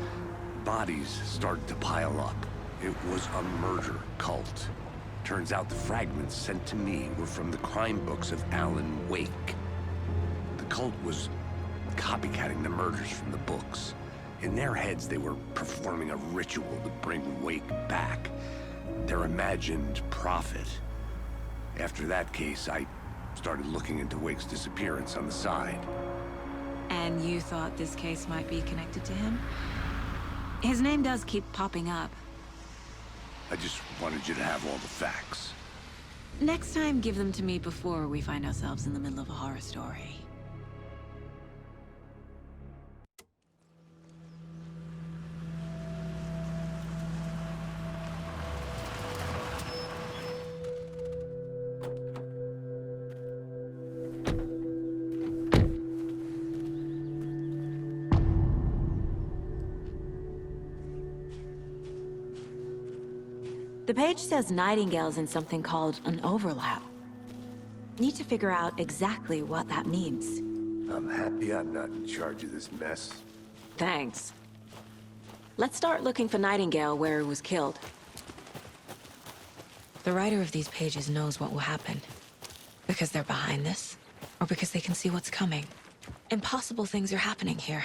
Bodies started to pile up. It was a murder cult. Turns out the fragments sent to me were from the crime books of Alan Wake. The cult was copycatting the murders from the books. In their heads, they were performing a ritual to bring Wake back. Their imagined prophet. After that case, I started looking into Wake's disappearance on the side. And you thought this case might be connected to him? His name does keep popping up. I just wanted you to have all the facts. Next time, give them to me before we find ourselves in the middle of a horror story. The page says Nightingale's in something called an overlap. Need to figure out exactly what that means. I'm happy I'm not in charge of this mess. Thanks. Let's start looking for Nightingale where he was killed. The writer of these pages knows what will happen. Because they're behind this, or because they can see what's coming. Impossible things are happening here.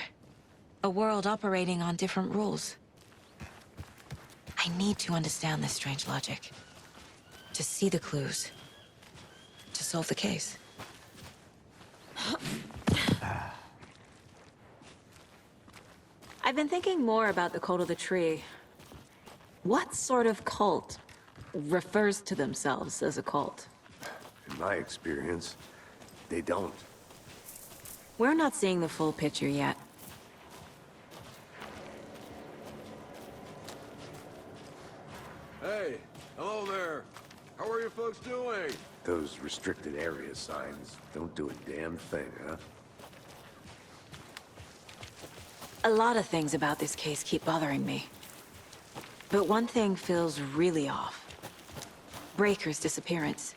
A world operating on different rules. I need to understand this strange logic. To see the clues. To solve the case. I've been thinking more about the cult of the tree. What sort of cult refers to themselves as a cult? In my experience, they don't. We're not seeing the full picture yet. Hey, hello there. How are you folks doing? Those restricted area signs don't do a damn thing, huh? A lot of things about this case keep bothering me. But one thing feels really off. Breaker's disappearance.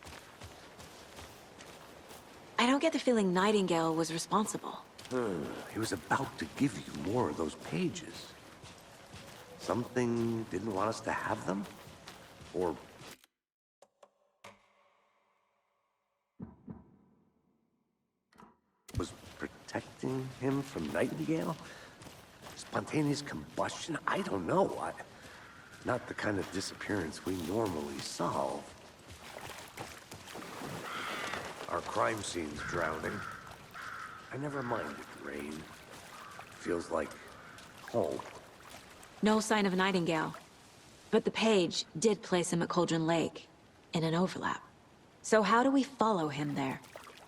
I don't get the feeling Nightingale was responsible. He was about to give you more of those pages. Something didn't want us to have them? Or... was protecting him from Nightingale? Spontaneous combustion? I don't know. Not the kind of disappearance we normally solve. Our crime scene's drowning. I never minded rain. Feels like home. No sign of Nightingale. But the page did place him at Cauldron Lake, in an overlap. So how do we follow him there?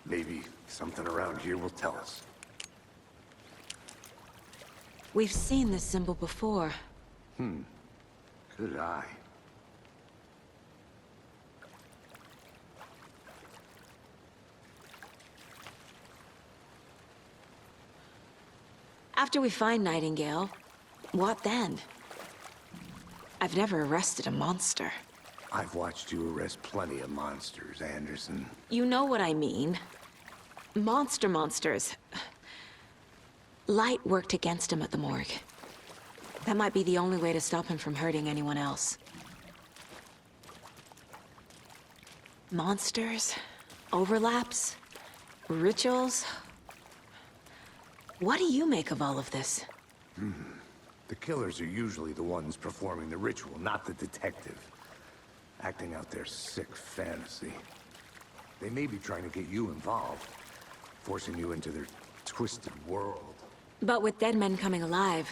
Maybe something around here will tell us. We've seen this symbol before. Good eye. After we find Nightingale, what then? I've never arrested a monster. I've watched you arrest plenty of monsters, Anderson. You know what I mean. Monsters. Light worked against him at the morgue. That might be the only way to stop him from hurting anyone else. Monsters? Overlaps? Rituals? What do you make of all of this? The killers are usually the ones performing the ritual, not the detective. Acting out their sick fantasy. They may be trying to get you involved, forcing you into their twisted world. But with dead men coming alive,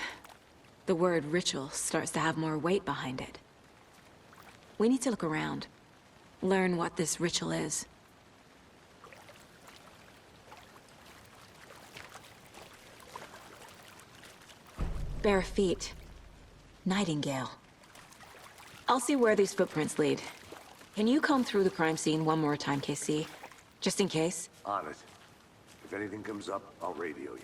The word ritual starts to have more weight behind it. We need to look around. Learn what this ritual is. Bare feet. Nightingale. I'll see where these footprints lead. Can you comb through the crime scene one more time, KC? Just in case? On it. If anything comes up, I'll radio you.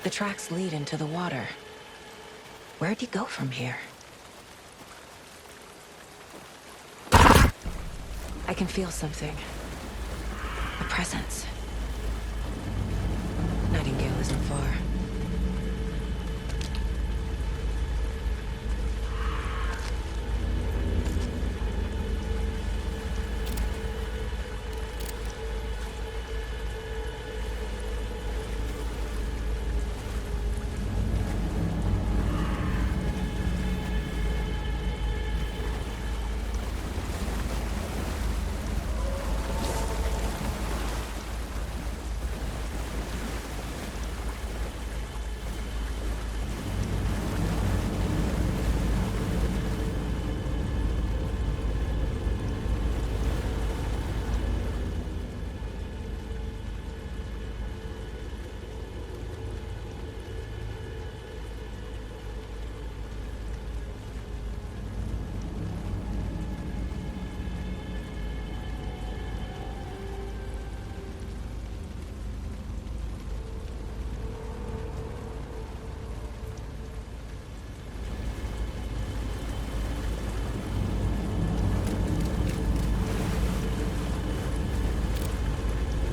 The tracks lead into the water. Where'd you go from here? I can feel something. A presence. Nightingale isn't far.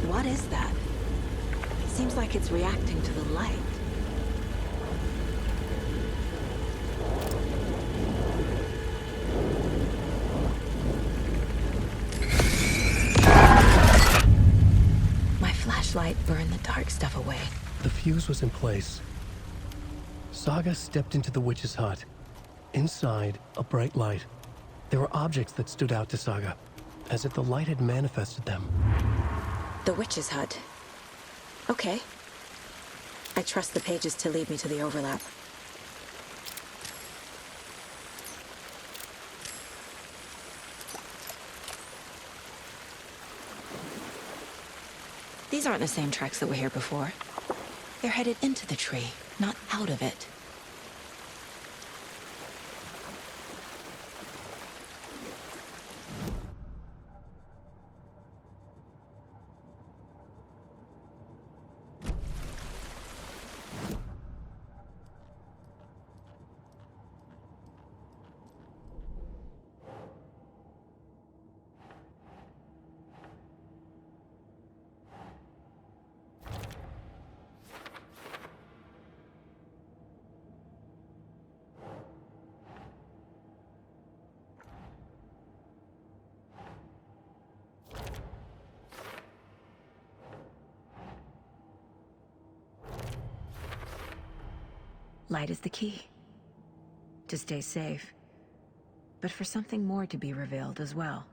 What is that? Seems like it's reacting to the light. My flashlight burned the dark stuff away. The fuse was in place. Saga stepped into the witch's hut. Inside, a bright light. There were objects that stood out to Saga, as if the light had manifested them. The witch's hut. Okay. I trust the pages to lead me to the overlap. These aren't the same tracks that were here before. They're headed into the tree, not out of it. Light is the key. To stay safe. But for something more to be revealed as well.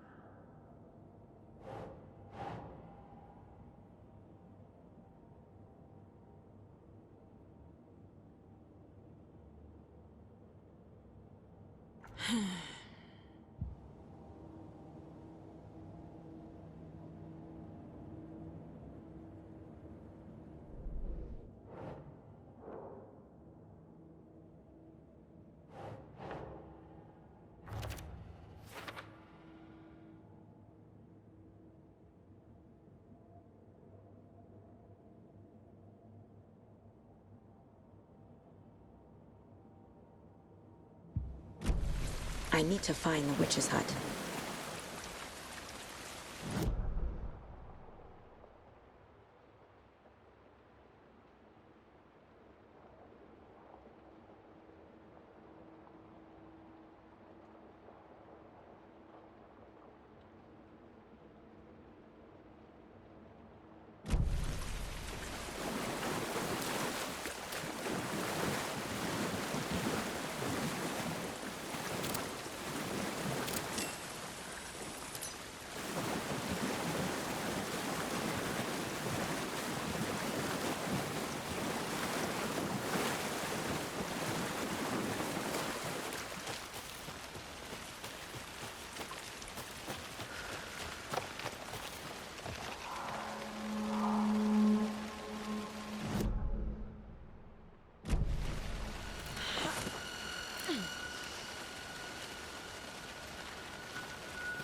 I need to find the witch's hut.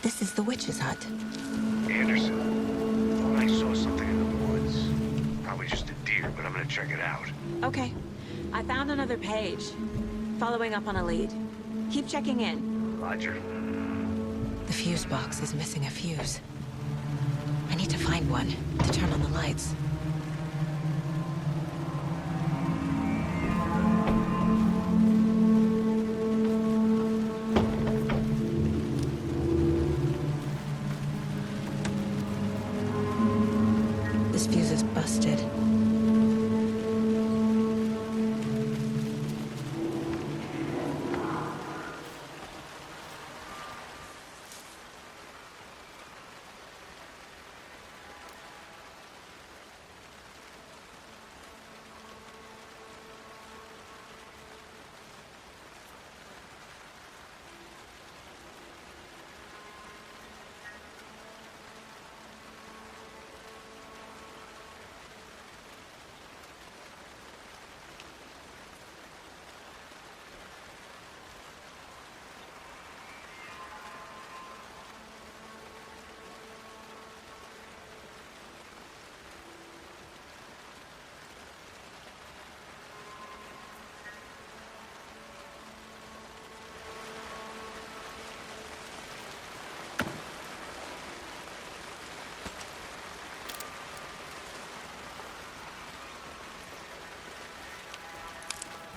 This is the witch's hut. Anderson, thought I saw something in the woods. Probably just a deer, but I'm gonna check it out. Okay. I found another page. Following up on a lead. Keep checking in. Roger. The fuse box is missing a fuse. I need to find one to turn on the lights. This fuse is busted.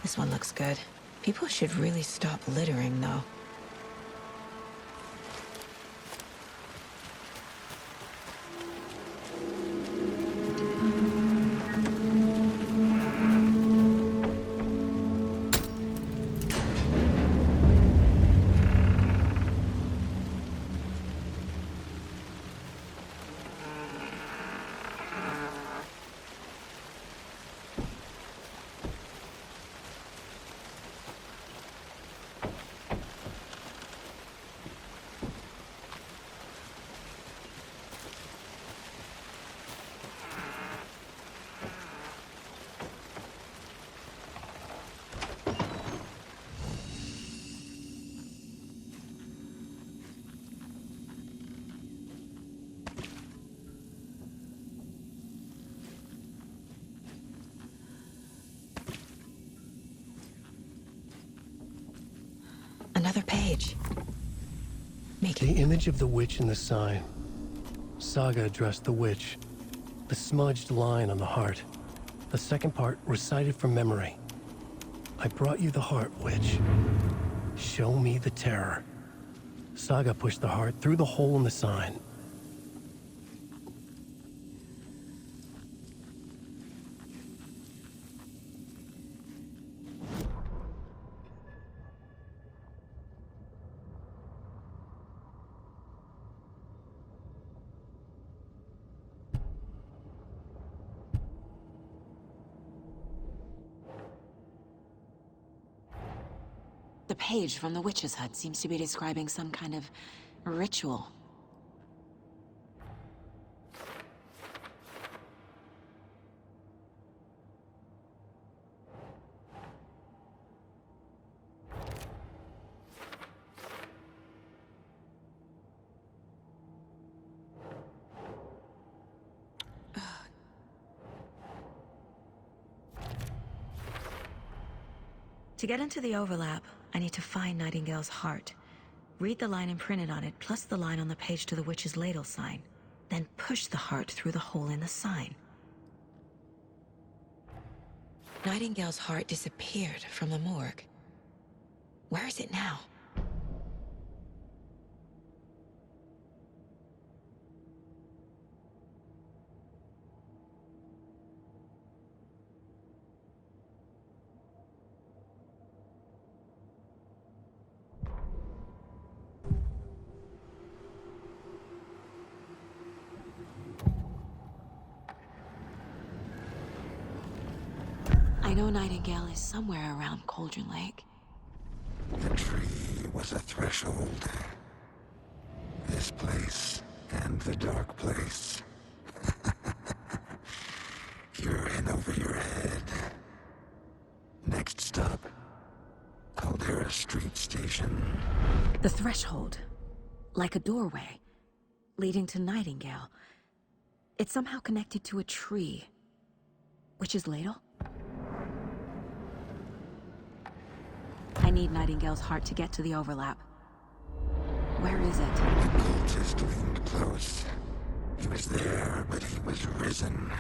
This one looks good. People should really stop littering, though. Another page. The image of the witch in the sign. Saga addressed the witch. The smudged line on the heart. The second part recited from memory. I brought you the heart, witch. Show me the terror. Saga pushed the heart through the hole in the sign. page from the witch's hut seems to be describing some kind of ritual. To get into the overlap, I need to find Nightingale's heart. Read the line imprinted on it, plus the line on the page to the witch's ladle sign. Then push the heart through the hole in the sign. Nightingale's heart disappeared from the morgue. Where is it now? I know Nightingale is somewhere around Cauldron Lake. The tree was a threshold. This place and the dark place. You're in over your head. Next stop, Caldera Street Station. The threshold. Like a doorway. Leading to Nightingale. It's somehow connected to a tree. Witch's ladle? I need Nightingale's heart to get to the overlap. Where is it? The cultist leaned close. He was there, but he was risen.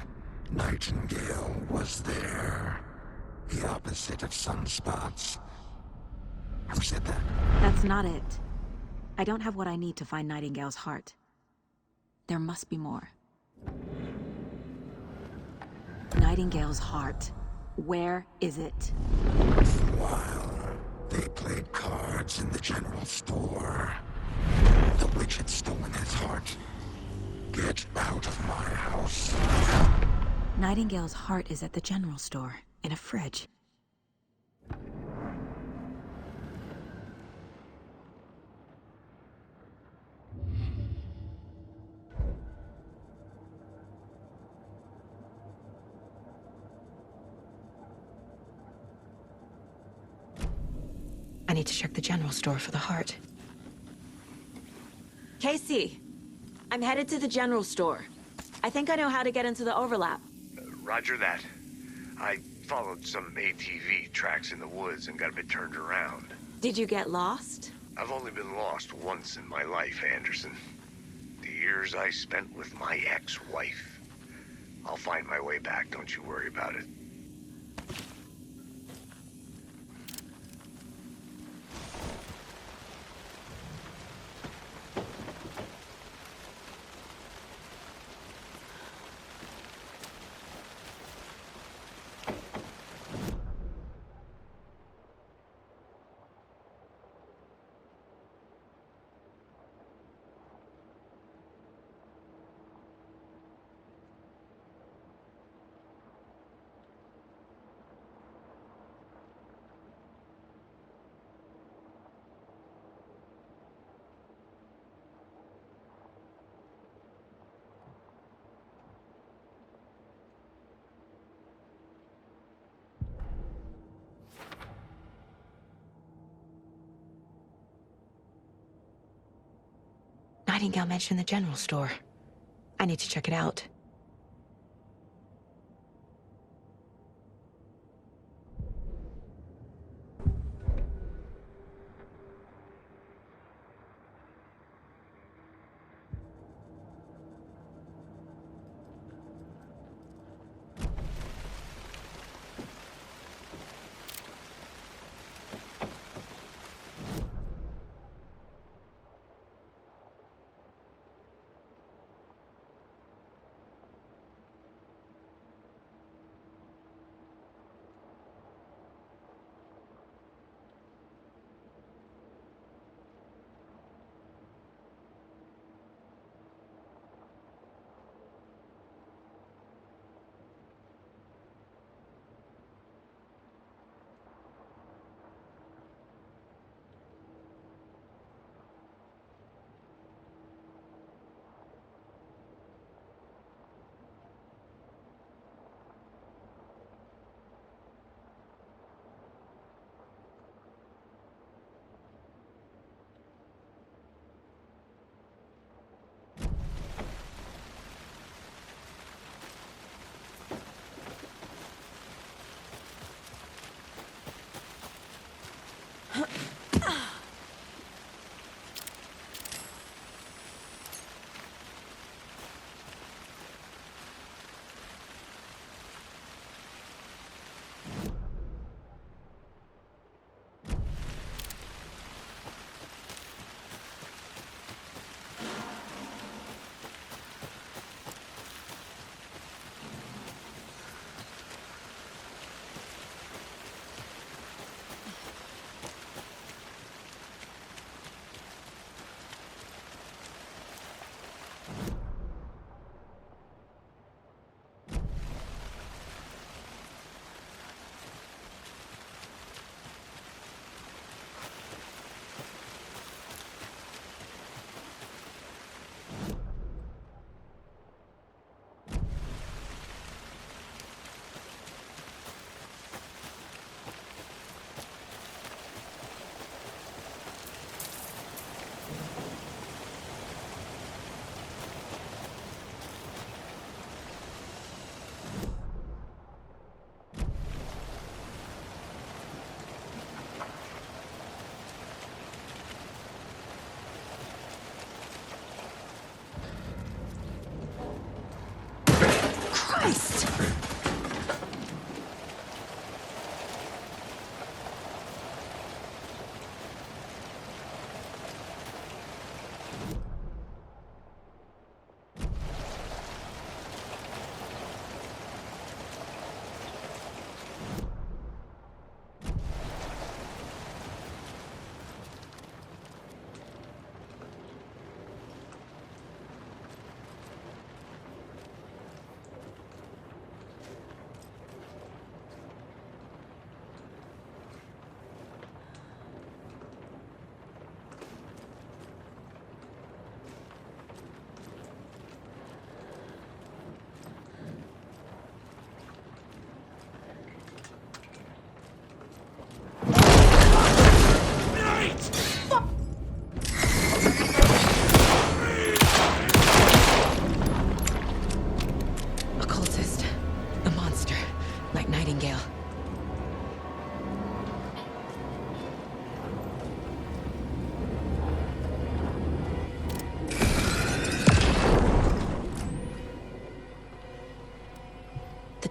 Nightingale was there. The opposite of sunspots. Who said that? That's not it. I don't have what I need to find Nightingale's heart. There must be more. Nightingale's heart. Where is it? While they played cards in the general store, the witch had stolen his heart. Get out of my house. Nightingale's heart is at the general store, in a fridge. I need to check the general store for the heart. Casey! I'm headed to the general store. I think I know how to get into the overlap. Roger that. I followed some ATV tracks in the woods and got a bit turned around. Did you get lost? I've only been lost once in my life, Anderson. The years I spent with my ex-wife. I'll find my way back, don't you worry about it. Nightingale mentioned the general store. I need to check it out.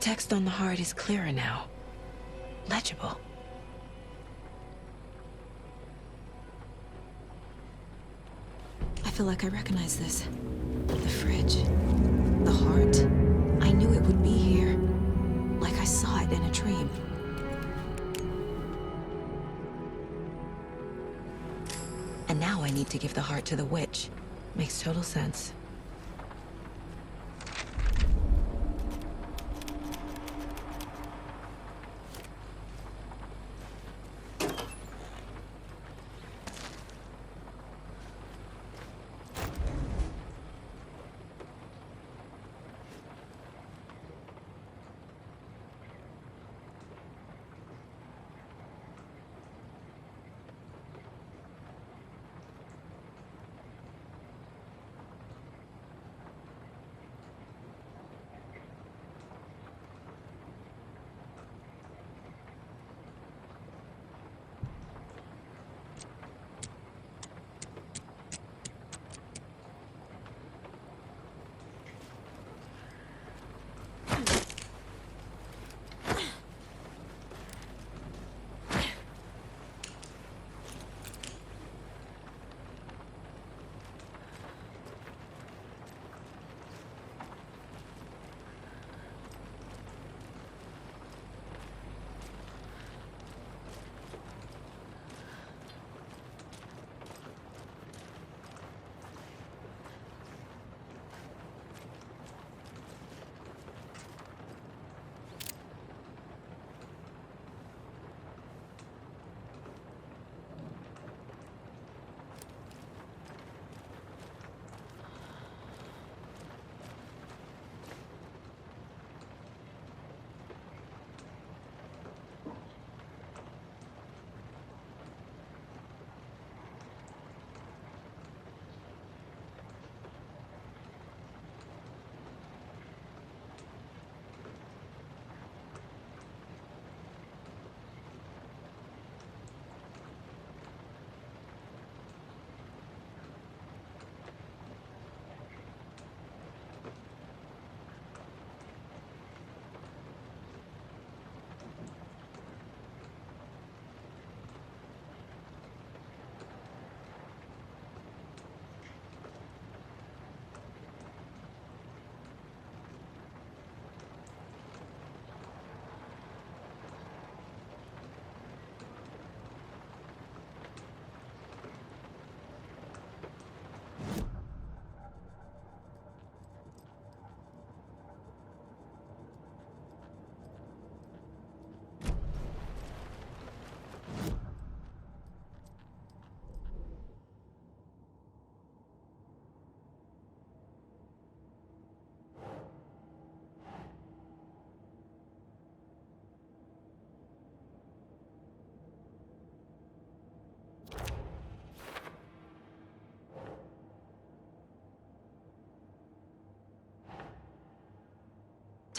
text on the heart is clearer now. Legible. I feel like I recognize this. The fridge. The heart. I knew it would be here. Like I saw it in a dream. And now I need to give the heart to the witch. Makes total sense.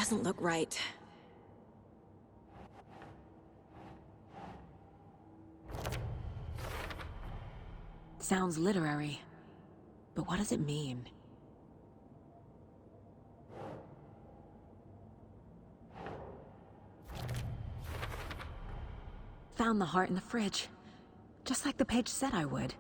Doesn't look right. Sounds literary. But what does it mean? Found the heart in the fridge. Just like the page said I would.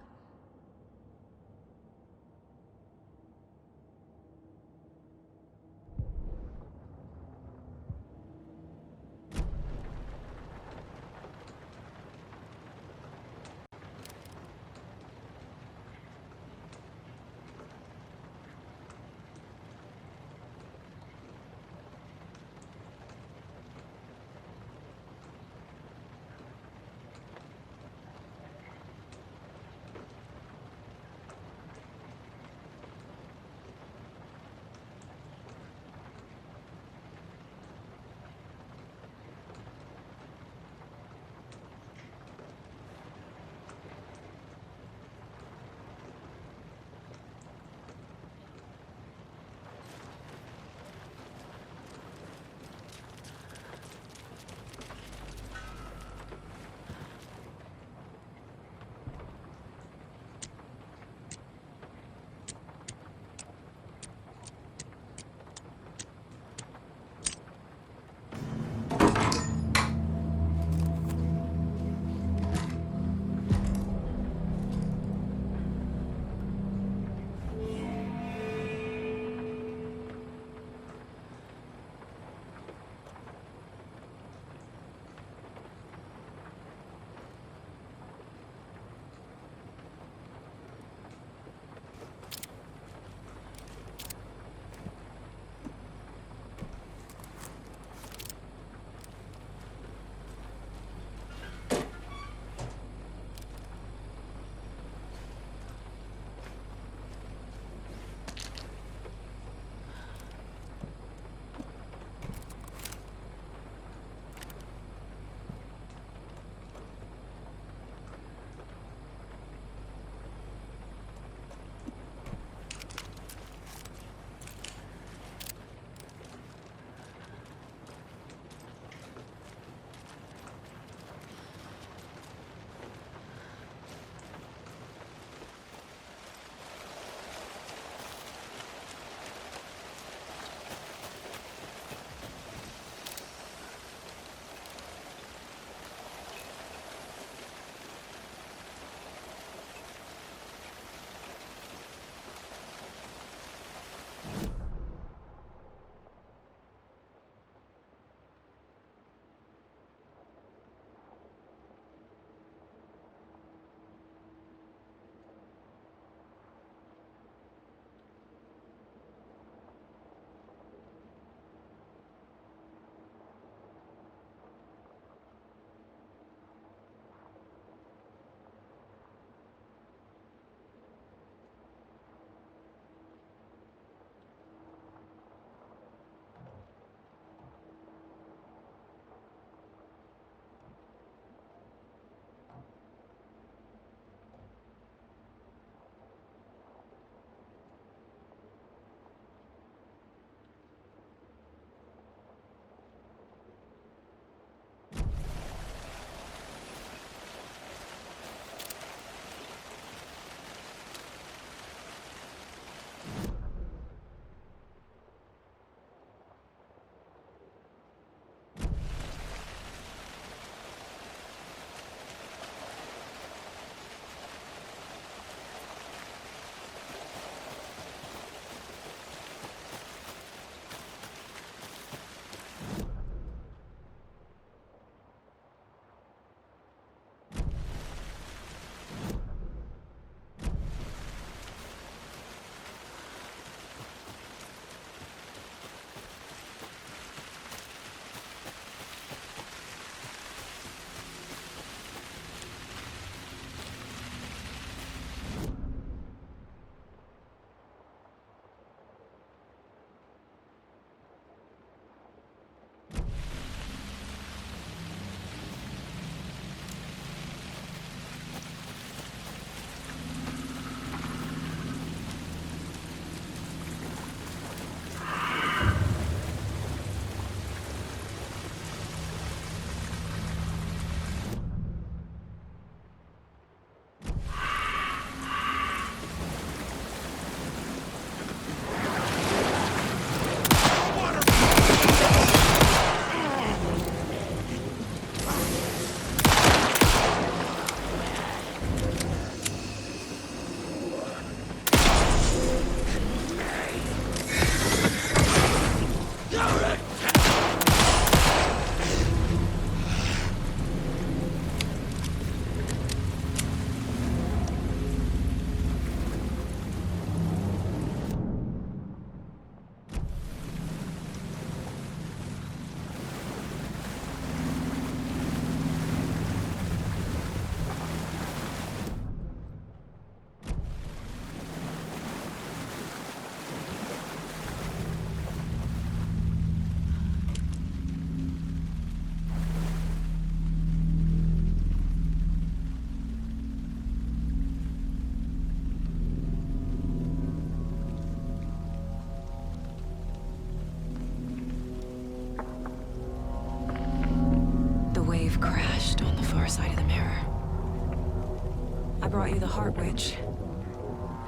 I brought you the Heart Witch.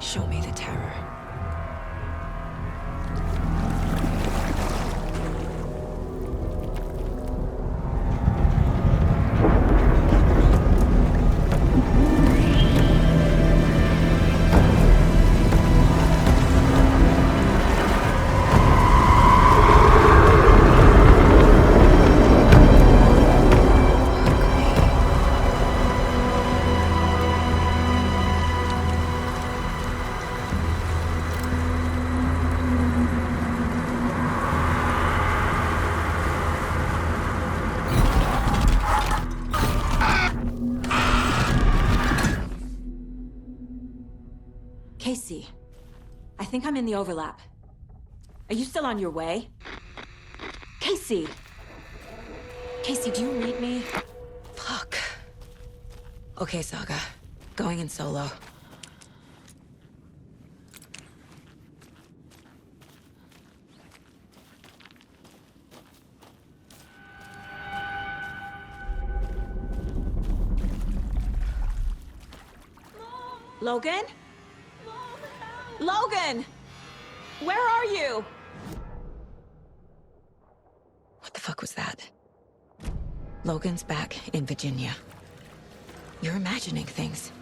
Show me the terror. Casey, I think I'm in the overlap. Are you still on your way? Casey! Casey, do you read me? Fuck. Okay, Saga. Going in solo. Logan? Logan! Where are you? What the fuck was that? Logan's back in Virginia. You're imagining things.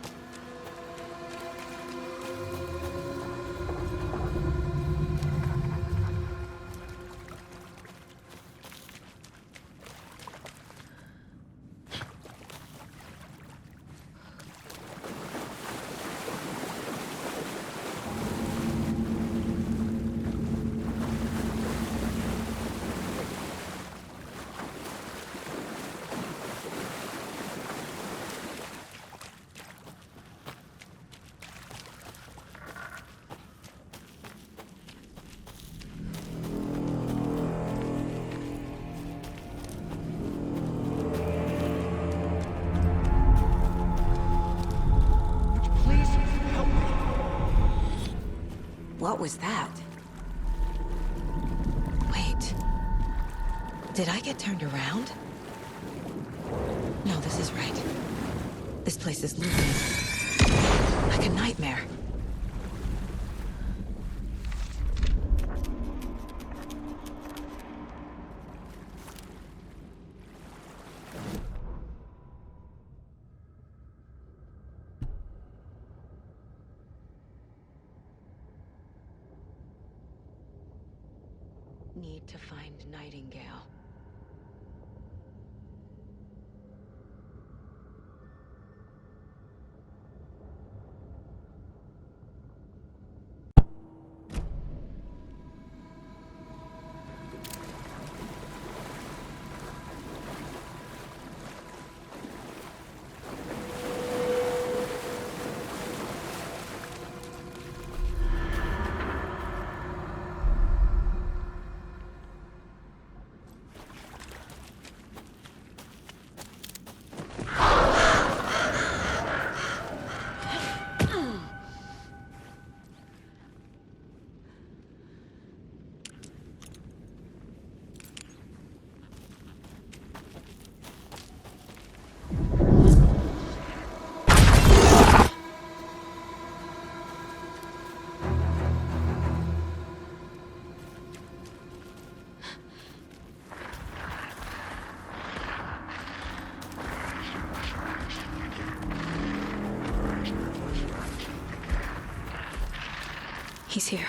What was that? Wait. Did I get turned around? No, this is right. This place is looping. Like a nightmare. Need to find Nightingale. He's here.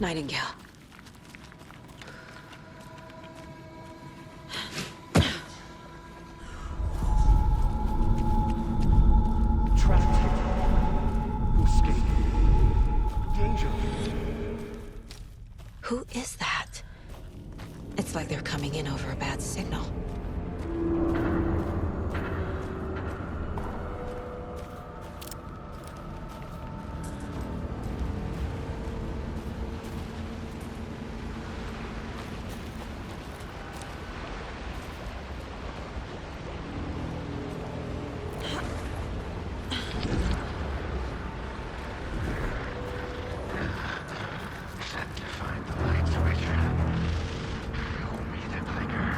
Nightingale. Trapped here. To escape. Danger. Who is that? It's like they're coming in over a bad signal. Set to find the light switch. Show me the clicker.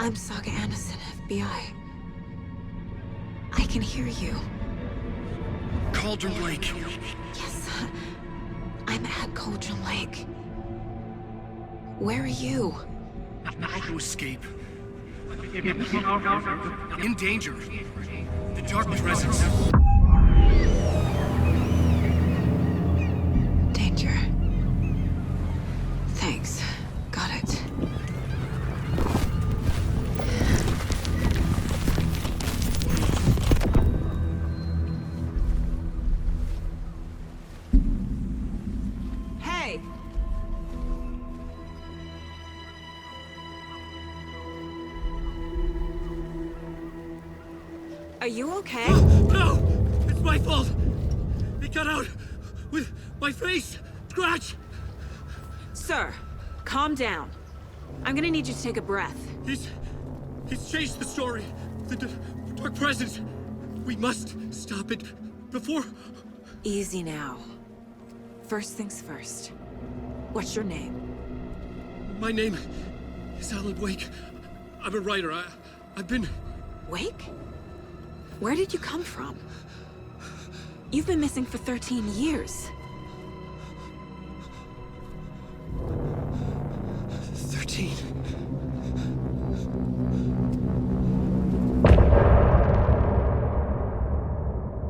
I'm Saga Anderson, FBI. I can hear you. Cauldron Lake. Yes, I'm at Cauldron Lake. Where are you? To escape. In danger. The Dark Presence. Danger. Thanks. Got it. Hey! Are you okay? No! It's my fault! It got out with my face! Scratch! Sir, calm down. I'm gonna need you to take a breath. He's changed the story. The Dark Presence. We must stop it before... Easy now. First things first. What's your name? My name is Alan Wake. I'm a writer. I've been... Wake? Where did you come from? You've been missing for 13 years.